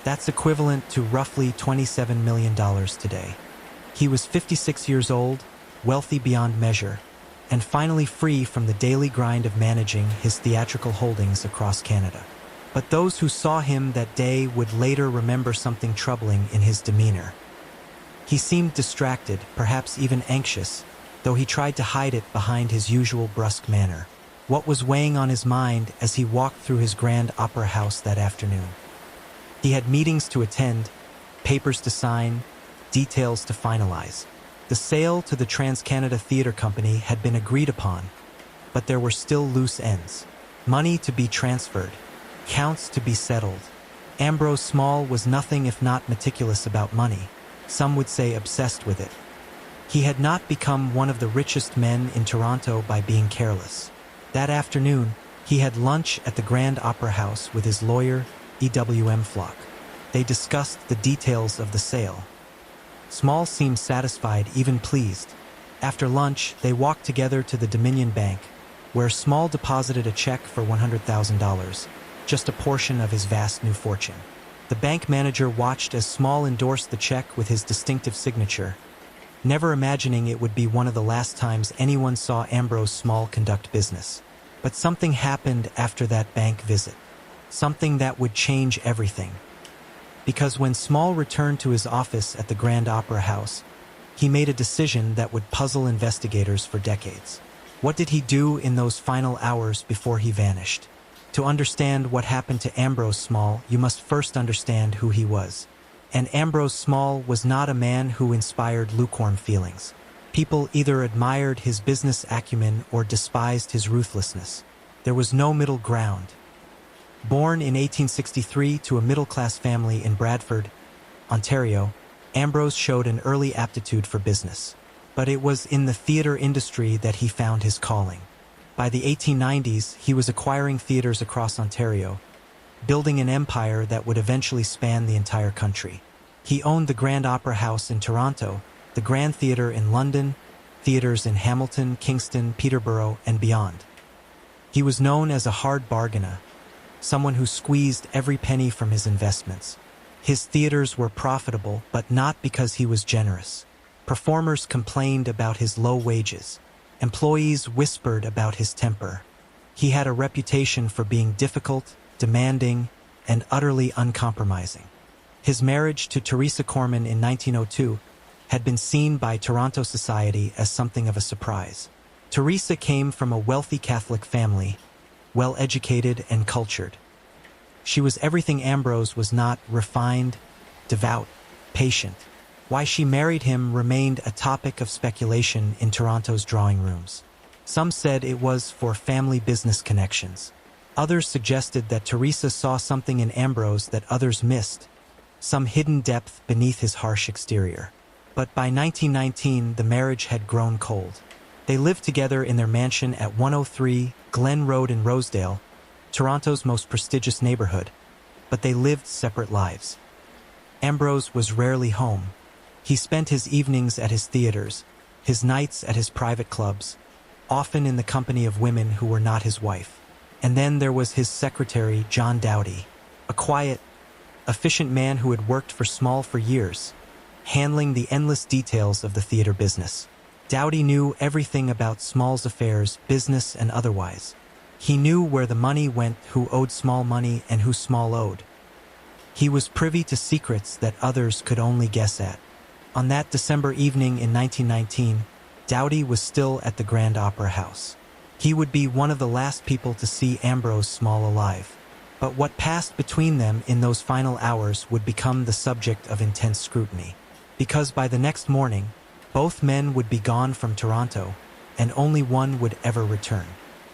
That's equivalent to roughly $27 million today. He was 56 years old, wealthy beyond measure, and finally free from the daily grind of managing his theatrical holdings across Canada. But those who saw him that day would later remember something troubling in his demeanor. He seemed distracted, perhaps even anxious, though he tried to hide it behind his usual brusque manner. What was weighing on his mind as he walked through his Grand Opera House that afternoon? He had meetings to attend, papers to sign, details to finalize. The sale to the TransCanada Theatre Company had been agreed upon, but there were still loose ends. Money to be transferred, counts to be settled. Ambrose Small was nothing if not meticulous about money. Some would say obsessed with it. He had not become one of the richest men in Toronto by being careless. That afternoon, he had lunch at the Grand Opera House with his lawyer, E.W.M. Flock. They discussed the details of the sale. Small seemed satisfied, even pleased. After lunch, they walked together to the Dominion Bank, where Small deposited a check for $100,000, just a portion of his vast new fortune. The bank manager watched as Small endorsed the check with his distinctive signature, never imagining it would be one of the last times anyone saw Ambrose Small conduct business. But something happened after that bank visit. Something that would change everything. Because when Small returned to his office at the Grand Opera House, he made a decision that would puzzle investigators for decades. What did he do in those final hours before he vanished? To understand what happened to Ambrose Small, you must first understand who he was. And Ambrose Small was not a man who inspired lukewarm feelings. People either admired his business acumen or despised his ruthlessness. There was no middle ground. Born in 1863 to a middle-class family in Bradford, Ontario, Ambrose showed an early aptitude for business. But it was in the theater industry that he found his calling. By the 1890s, he was acquiring theaters across Ontario, building an empire that would eventually span the entire country. He owned the Grand Opera House in Toronto, the Grand Theatre in London, theaters in Hamilton, Kingston, Peterborough, and beyond. He was known as a hard bargainer, someone who squeezed every penny from his investments. His theaters were profitable, but not because he was generous. Performers complained about his low wages. Employees whispered about his temper. He had a reputation for being difficult, demanding, and utterly uncompromising. His marriage to Teresa Corman in 1902 had been seen by Toronto society as something of a surprise. Teresa came from a wealthy Catholic family, well-educated and cultured. She was everything Ambrose was not: refined, devout, patient. Why she married him remained a topic of speculation in Toronto's drawing rooms. Some said it was for family business connections. Others suggested that Teresa saw something in Ambrose that others missed, some hidden depth beneath his harsh exterior. But by 1919, the marriage had grown cold. They lived together in their mansion at 103 Glen Road in Rosedale, Toronto's most prestigious neighborhood, but they lived separate lives. Ambrose was rarely home. He spent his evenings at his theaters, his nights at his private clubs, often in the company of women who were not his wife. And then there was his secretary, John Doughty, a quiet, efficient man who had worked for Small for years, handling the endless details of the theater business. Doughty knew everything about Small's affairs, business and otherwise. He knew where the money went, who owed Small money, and who Small owed. He was privy to secrets that others could only guess at. On that December evening in 1919, Doughty was still at the Grand Opera House. He would be one of the last people to see Ambrose Small alive. But what passed between them in those final hours would become the subject of intense scrutiny. Because by the next morning, both men would be gone from Toronto, and only one would ever return.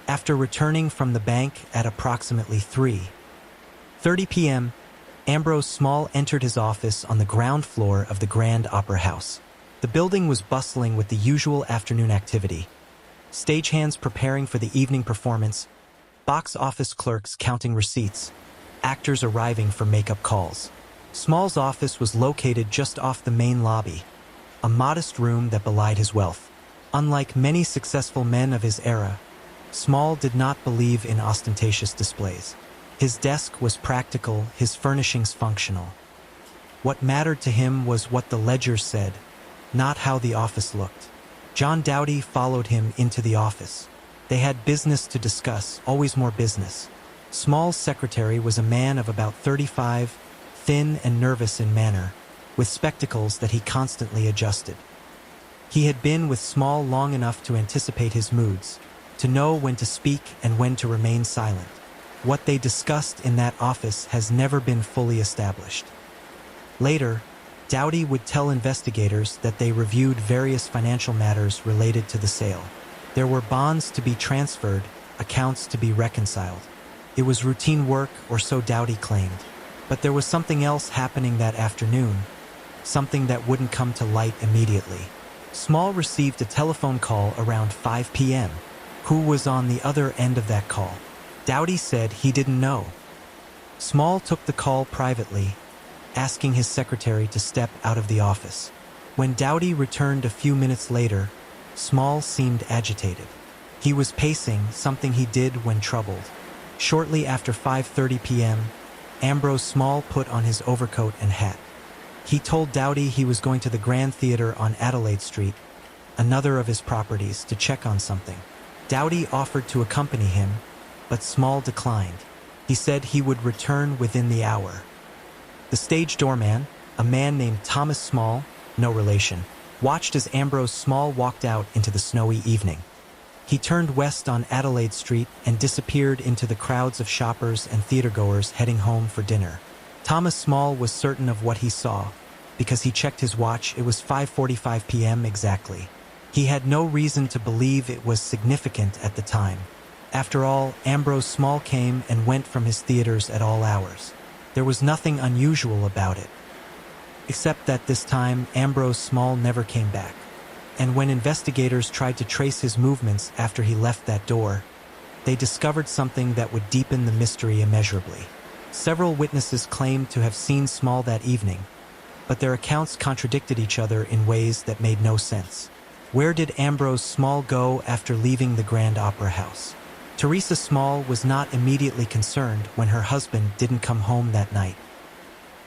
After returning from the bank at approximately 3:30 p.m., Ambrose Small entered his office on the ground floor of the Grand Opera House. The building was bustling with the usual afternoon activity. Stagehands preparing for the evening performance, box office clerks counting receipts, actors arriving for makeup calls. Small's office was located just off the main lobby, a modest room that belied his wealth. Unlike many successful men of his era, Small did not believe in ostentatious displays. His desk was practical, his furnishings functional. What mattered to him was what the ledgers said, not how the office looked. John Doughty followed him into the office. They had business to discuss, always more business. Small's secretary was a man of about 35, thin and nervous in manner, with spectacles that he constantly adjusted. He had been with Small long enough to anticipate his moods, to know when to speak and when to remain silent. What they discussed in that office has never been fully established. Later, Doughty would tell investigators that they reviewed various financial matters related to the sale. There were bonds to be transferred, accounts to be reconciled. It was routine work, or so Doughty claimed. But there was something else happening that afternoon, something that wouldn't come to light immediately. Small received a telephone call around 5 p.m. Who was on the other end of that call? Doughty said he didn't know. Small took the call privately, asking his secretary to step out of the office. When Doughty returned a few minutes later, Small seemed agitated. He was pacing, something he did when troubled. Shortly after 5:30 p.m., Ambrose Small put on his overcoat and hat. He told Doughty he was going to the Grand Theater on Adelaide Street, another of his properties, to check on something. Doughty offered to accompany him, but Small declined. He said he would return within the hour. The stage doorman, a man named Thomas Small, no relation, watched as Ambrose Small walked out into the snowy evening. He turned west on Adelaide Street and disappeared into the crowds of shoppers and theatergoers heading home for dinner. Thomas Small was certain of what he saw, because he checked his watch. It was 5:45 p.m. exactly. He had no reason to believe it was significant at the time. After all, Ambrose Small came and went from his theaters at all hours. There was nothing unusual about it. Except that this time, Ambrose Small never came back. And when investigators tried to trace his movements after he left that door, they discovered something that would deepen the mystery immeasurably. Several witnesses claimed to have seen Small that evening, but their accounts contradicted each other in ways that made no sense. Where did Ambrose Small go after leaving the Grand Opera House? Teresa Small was not immediately concerned when her husband didn't come home that night.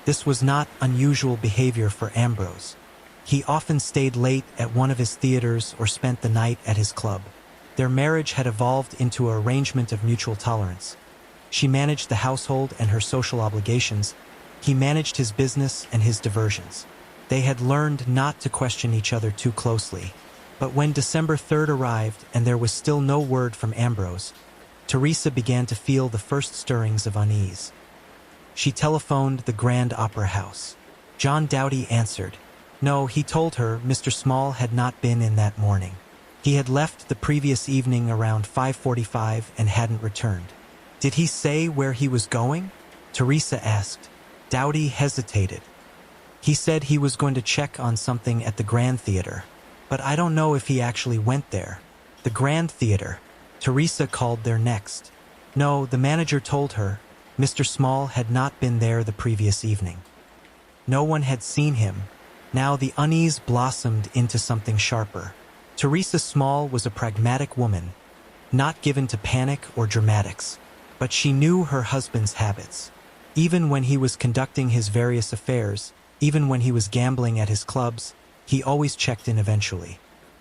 This was not unusual behavior for Ambrose. He often stayed late at one of his theaters or spent the night at his club. Their marriage had evolved into an arrangement of mutual tolerance. She managed the household and her social obligations. He managed his business and his diversions. They had learned not to question each other too closely. But when December 3rd arrived and there was still no word from Ambrose, Teresa began to feel the first stirrings of unease. She telephoned the Grand Opera House. John Doughty answered. No, he told her Mr. Small had not been in that morning. He had left the previous evening around 5:45 and hadn't returned. Did he say where he was going? Teresa asked. Doughty hesitated. He said he was going to check on something at the Grand Theater, but I don't know if he actually went there. The Grand Theater. Teresa called there next. No, the manager told her Mr. Small had not been there the previous evening. No one had seen him. Now the unease blossomed into something sharper. Teresa Small was a pragmatic woman, not given to panic or dramatics. But she knew her husband's habits. Even when he was conducting his various affairs, even when he was gambling at his clubs, he always checked in eventually.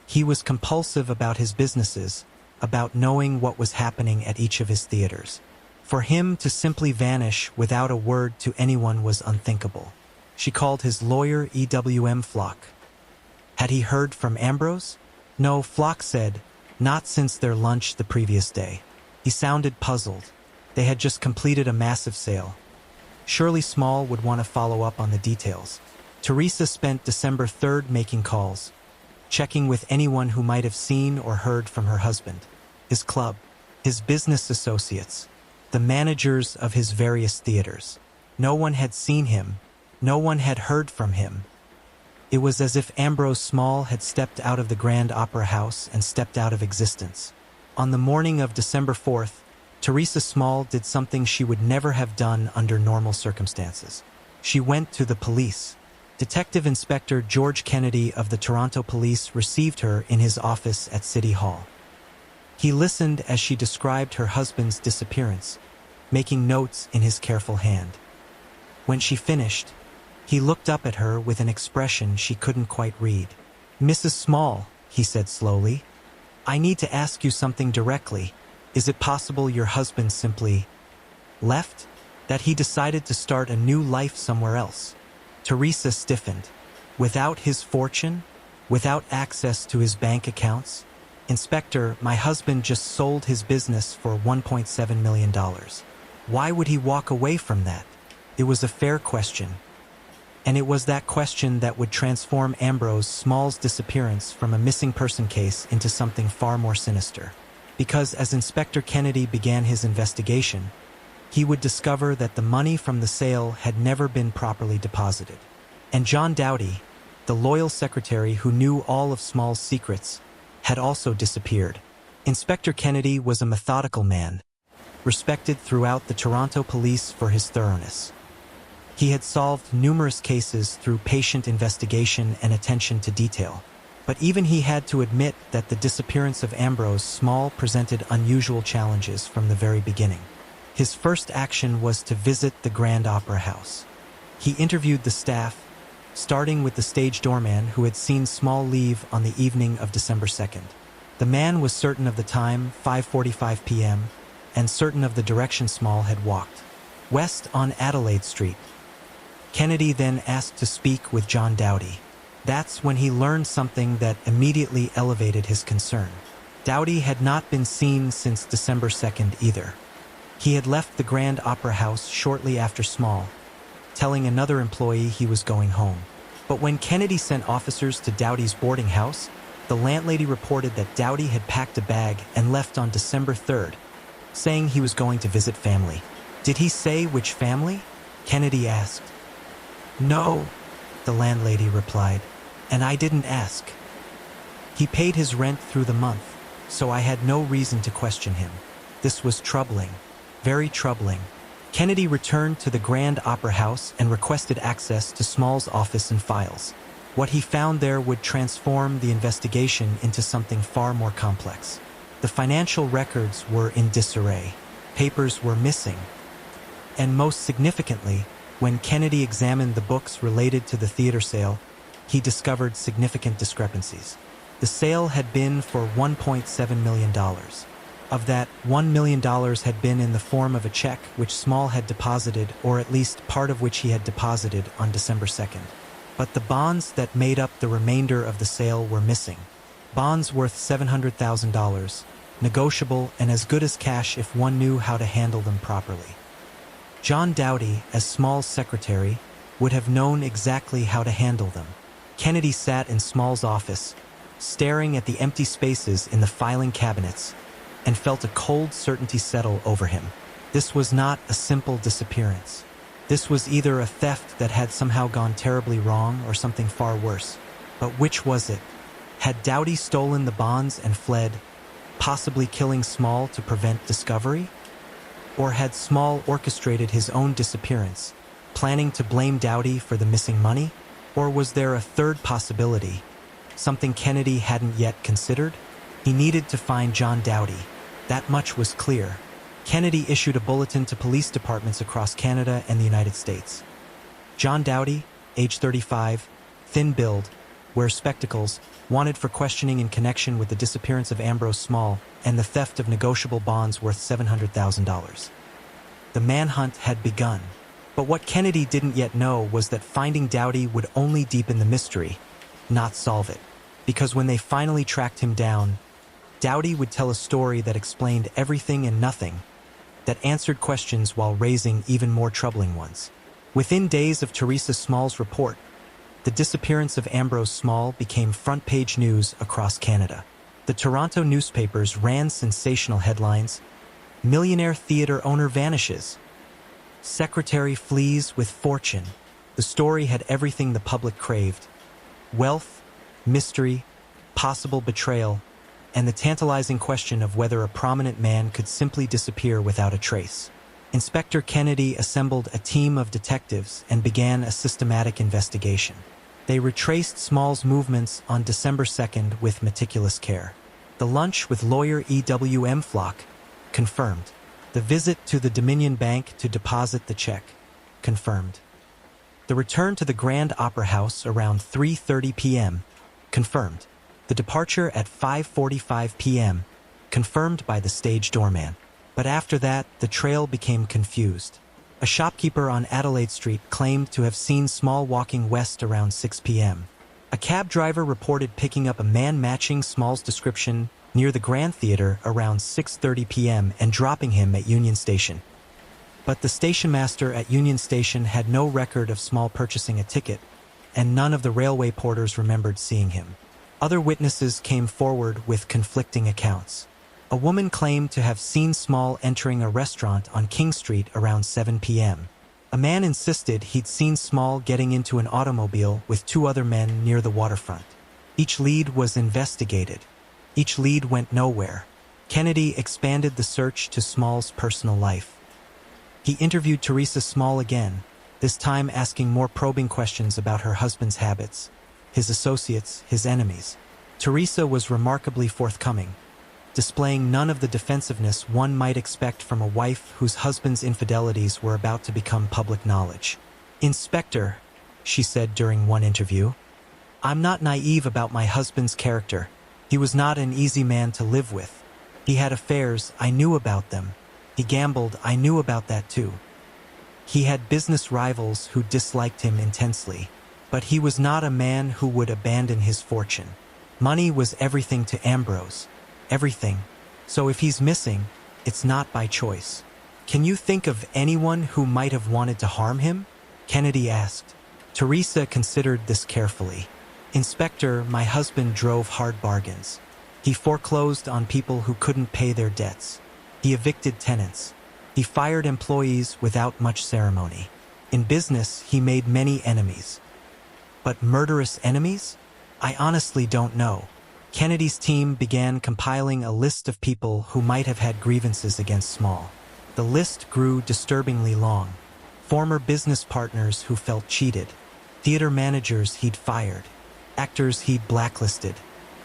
He was compulsive about his businesses, about knowing what was happening at each of his theaters. For him to simply vanish without a word to anyone was unthinkable. She called his lawyer EWM Flock. Had he heard from Ambrose? No, Flock said, not since their lunch the previous day. He sounded puzzled. They had just completed a massive sale. Surely Small would want to follow up on the details. Teresa spent December 3rd making calls, checking with anyone who might have seen or heard from her husband, his club, his business associates, the managers of his various theaters. No one had seen him. No one had heard from him. It was as if Ambrose Small had stepped out of the Grand Opera House and stepped out of existence. On the morning of December 4th, Teresa Small did something she would never have done under normal circumstances. She went to the police. Detective Inspector George Kennedy of the Toronto Police received her in his office at City Hall. He listened as she described her husband's disappearance, making notes in his careful hand. When she finished, he looked up at her with an expression she couldn't quite read. "Mrs. Small," he said slowly, "I need to ask you something directly. Is it possible your husband simply left? That he decided to start a new life somewhere else?" Teresa stiffened. "Without his fortune? Without access to his bank accounts? Inspector, my husband just sold his business for $1.7 million. Why would he walk away from that?" It was a fair question. And it was that question that would transform Ambrose Small's disappearance from a missing person case into something far more sinister. Because as Inspector Kennedy began his investigation, he would discover that the money from the sale had never been properly deposited. And John Doughty, the loyal secretary who knew all of Small's secrets, had also disappeared. Inspector Kennedy was a methodical man, respected throughout the Toronto Police for his thoroughness. He had solved numerous cases through patient investigation and attention to detail. But even he had to admit that the disappearance of Ambrose Small presented unusual challenges from the very beginning. His first action was to visit the Grand Opera House. He interviewed the staff, starting with the stage doorman who had seen Small leave on the evening of December 2nd. The man was certain of the time, 5:45 p.m., and certain of the direction Small had walked, west on Adelaide Street. Kennedy then asked to speak with John Doughty. That's when he learned something that immediately elevated his concern. Doughty had not been seen since December 2nd either. He had left the Grand Opera House shortly after Small, telling another employee he was going home. But when Kennedy sent officers to Doughty's boarding house, the landlady reported that Doughty had packed a bag and left on December 3rd, saying he was going to visit family. "Did he say which family?" Kennedy asked. "No," the landlady replied, "and I didn't ask. He paid his rent through the month, so I had no reason to question him." This was troubling, very troubling. Kennedy returned to the Grand Opera House and requested access to Small's office and files. What he found there would transform the investigation into something far more complex. The financial records were in disarray. Papers were missing. And most significantly, when Kennedy examined the books related to the theater sale, he discovered significant discrepancies. The sale had been for $1.7 million. Of that, $1 million had been in the form of a check which Small had deposited, or at least part of which he had deposited, on December 2nd. But the bonds that made up the remainder of the sale were missing. Bonds worth $700,000, negotiable and as good as cash if one knew how to handle them properly. John Doughty, as Small's secretary, would have known exactly how to handle them. Kennedy sat in Small's office, staring at the empty spaces in the filing cabinets, and felt a cold certainty settle over him. This was not a simple disappearance. This was either a theft that had somehow gone terribly wrong or something far worse. But which was it? Had Doughty stolen the bonds and fled, possibly killing Small to prevent discovery? Or had Small orchestrated his own disappearance, planning to blame Doughty for the missing money? Or was there a third possibility, something Kennedy hadn't yet considered? He needed to find John Doughty. That much was clear. Kennedy issued a bulletin to police departments across Canada and the United States. John Doughty, age 35, thin build, wears spectacles, wanted for questioning in connection with the disappearance of Ambrose Small and the theft of negotiable bonds worth $700,000. The manhunt had begun. But what Kennedy didn't yet know was that finding Doughty would only deepen the mystery, not solve it. Because when they finally tracked him down, Doughty would tell a story that explained everything and nothing, that answered questions while raising even more troubling ones. Within days of Teresa Small's report, the disappearance of Ambrose Small became front-page news across Canada. The Toronto newspapers ran sensational headlines: "Millionaire theater owner vanishes. Secretary flees with fortune." The story had everything the public craved: wealth, mystery, possible betrayal, and the tantalizing question of whether a prominent man could simply disappear without a trace. Inspector Kennedy assembled a team of detectives and began a systematic investigation. They retraced Small's movements on December 2nd with meticulous care. The lunch with lawyer E.W.M. Flock, confirmed. The visit to the Dominion Bank to deposit the check, confirmed. The return to the Grand Opera House around 3:30 p.m., confirmed. The departure at 5:45 p.m., confirmed by the stage doorman. But after that, the trail became confused. A shopkeeper on Adelaide Street claimed to have seen Small walking west around 6 p.m. A cab driver reported picking up a man matching Small's description near the Grand Theatre around 6:30 p.m. and dropping him at Union Station. But the station master at Union Station had no record of Small purchasing a ticket, and none of the railway porters remembered seeing him. Other witnesses came forward with conflicting accounts. A woman claimed to have seen Small entering a restaurant on King Street around 7 p.m. A man insisted he'd seen Small getting into an automobile with two other men near the waterfront. Each lead was investigated. Each lead went nowhere. Kennedy expanded the search to Small's personal life. He interviewed Teresa Small again, this time asking more probing questions about her husband's habits, his associates, his enemies. Teresa was remarkably forthcoming, displaying none of the defensiveness one might expect from a wife whose husband's infidelities were about to become public knowledge. "Inspector," she said during one interview, "I'm not naive about my husband's character. He was not an easy man to live with. He had affairs, I knew about them. He gambled, I knew about that too. He had business rivals who disliked him intensely. But he was not a man who would abandon his fortune. Money was everything to Ambrose. Everything. So if he's missing, it's not by choice." "Can you think of anyone who might have wanted to harm him?" Kennedy asked. Teresa considered this carefully. "Inspector, my husband drove hard bargains. He foreclosed on people who couldn't pay their debts. He evicted tenants. He fired employees without much ceremony. In business, he made many enemies." "But murderous enemies? I honestly don't know." Kennedy's team began compiling a list of people who might have had grievances against Small. The list grew disturbingly long. Former business partners who felt cheated, theater managers he'd fired, actors he'd blacklisted,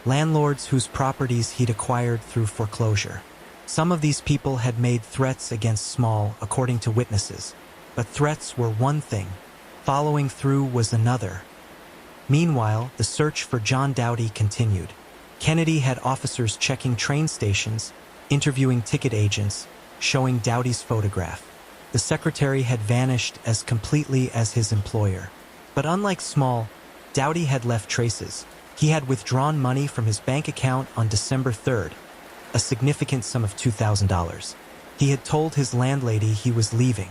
landlords whose properties he'd acquired through foreclosure. Some of these people had made threats against Small, according to witnesses. But threats were one thing. Following through was another. Meanwhile, the search for John Doughty continued. Kennedy had officers checking train stations, interviewing ticket agents, showing Doughty's photograph. The secretary had vanished as completely as his employer. But unlike Small, Doughty had left traces. He had withdrawn money from his bank account on December 3rd, a significant sum of $2,000. He had told his landlady he was leaving.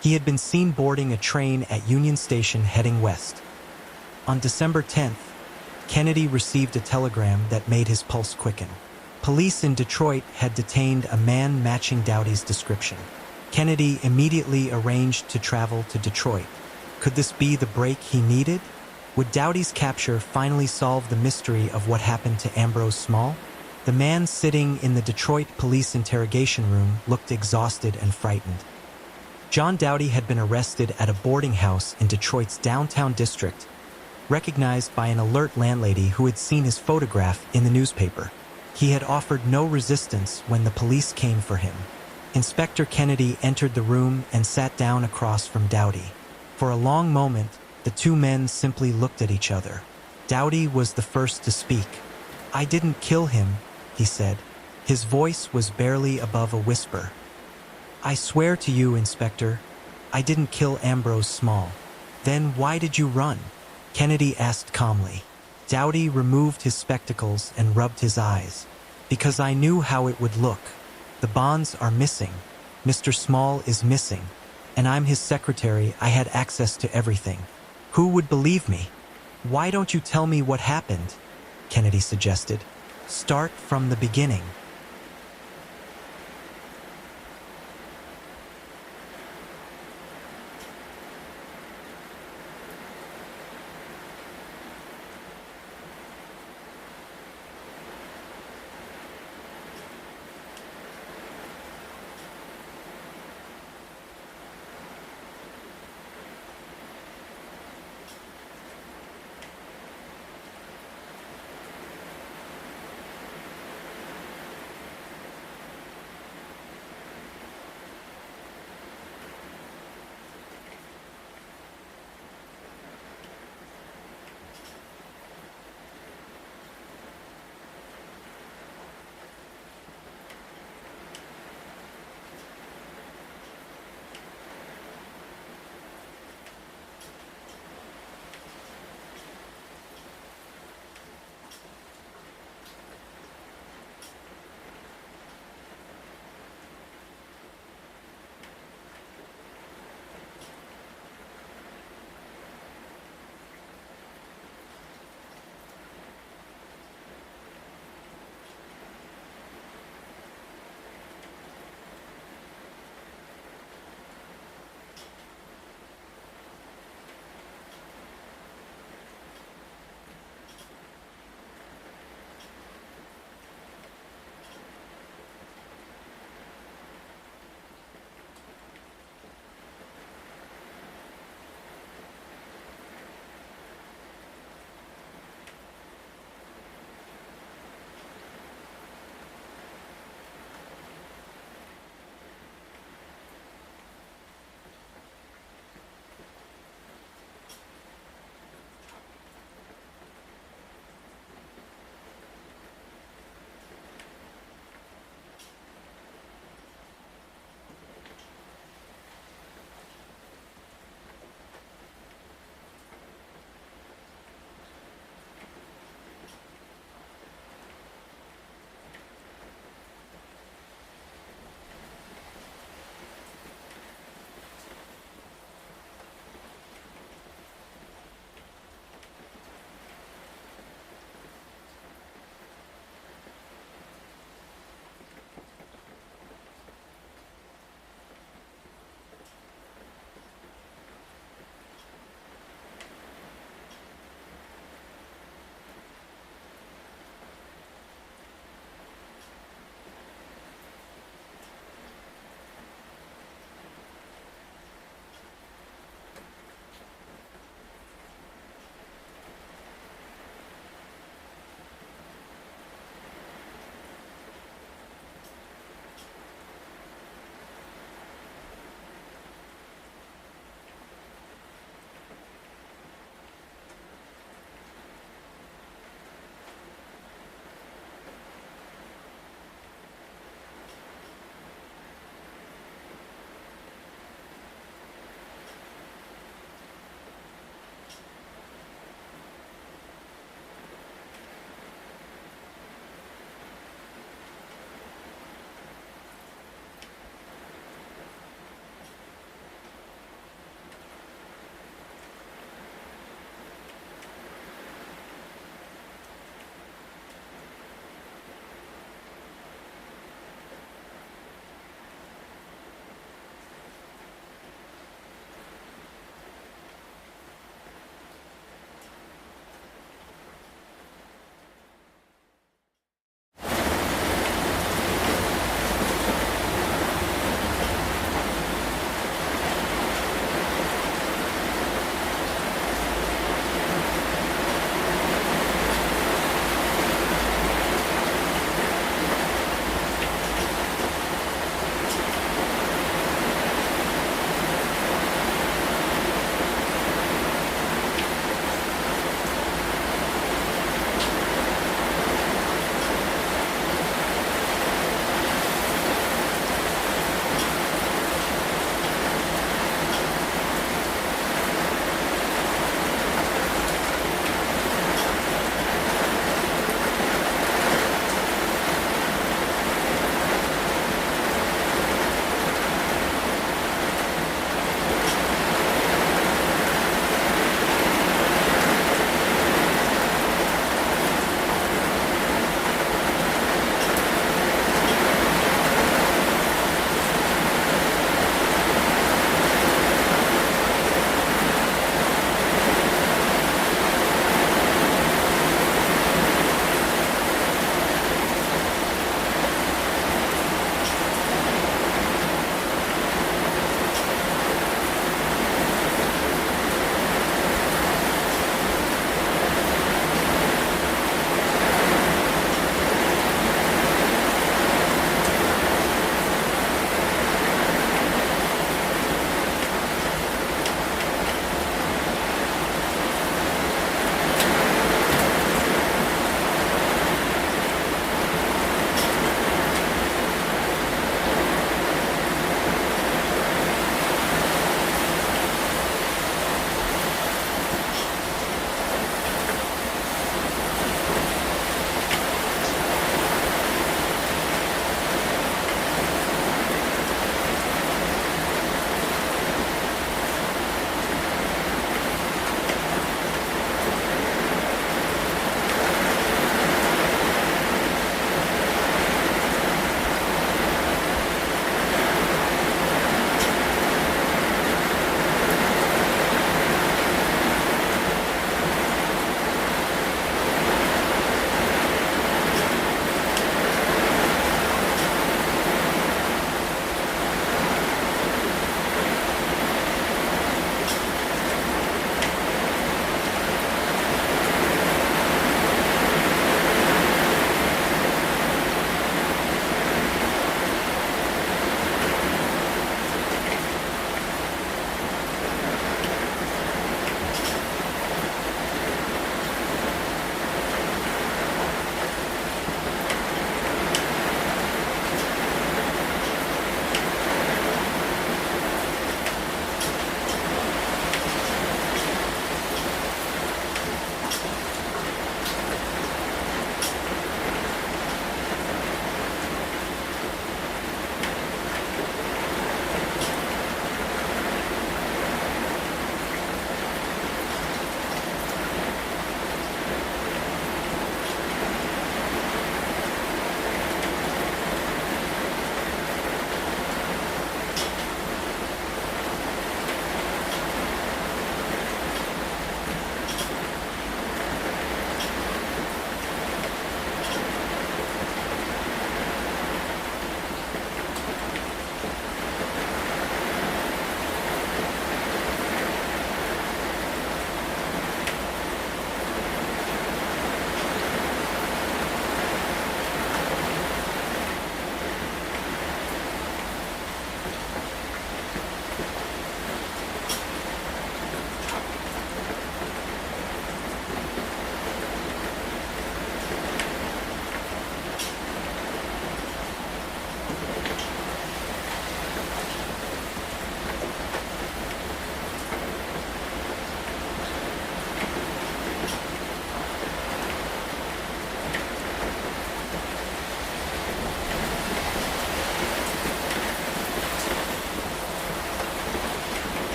He had been seen boarding a train at Union Station heading west. On December 10th, Kennedy received a telegram that made his pulse quicken. Police in Detroit had detained a man matching Doughty's description. Kennedy immediately arranged to travel to Detroit. Could this be the break he needed? Would Doughty's capture finally solve the mystery of what happened to Ambrose Small? The man sitting in the Detroit police interrogation room looked exhausted and frightened. John Doughty had been arrested at a boarding house in Detroit's downtown district, recognized by an alert landlady who had seen his photograph in the newspaper. He had offered no resistance when the police came for him. Inspector Kennedy entered the room and sat down across from Doughty. For a long moment, the two men simply looked at each other. Doughty was the first to speak. "I didn't kill him," he said. His voice was barely above a whisper. "I swear to you, Inspector, I didn't kill Ambrose Small." "Then why did you run?" Kennedy asked calmly. Doughty removed his spectacles and rubbed his eyes. "Because I knew how it would look. The bonds are missing. Mr. Small is missing. And I'm his secretary. I had access to everything. Who would believe me?" "Why don't you tell me what happened?" Kennedy suggested. "Start from the beginning."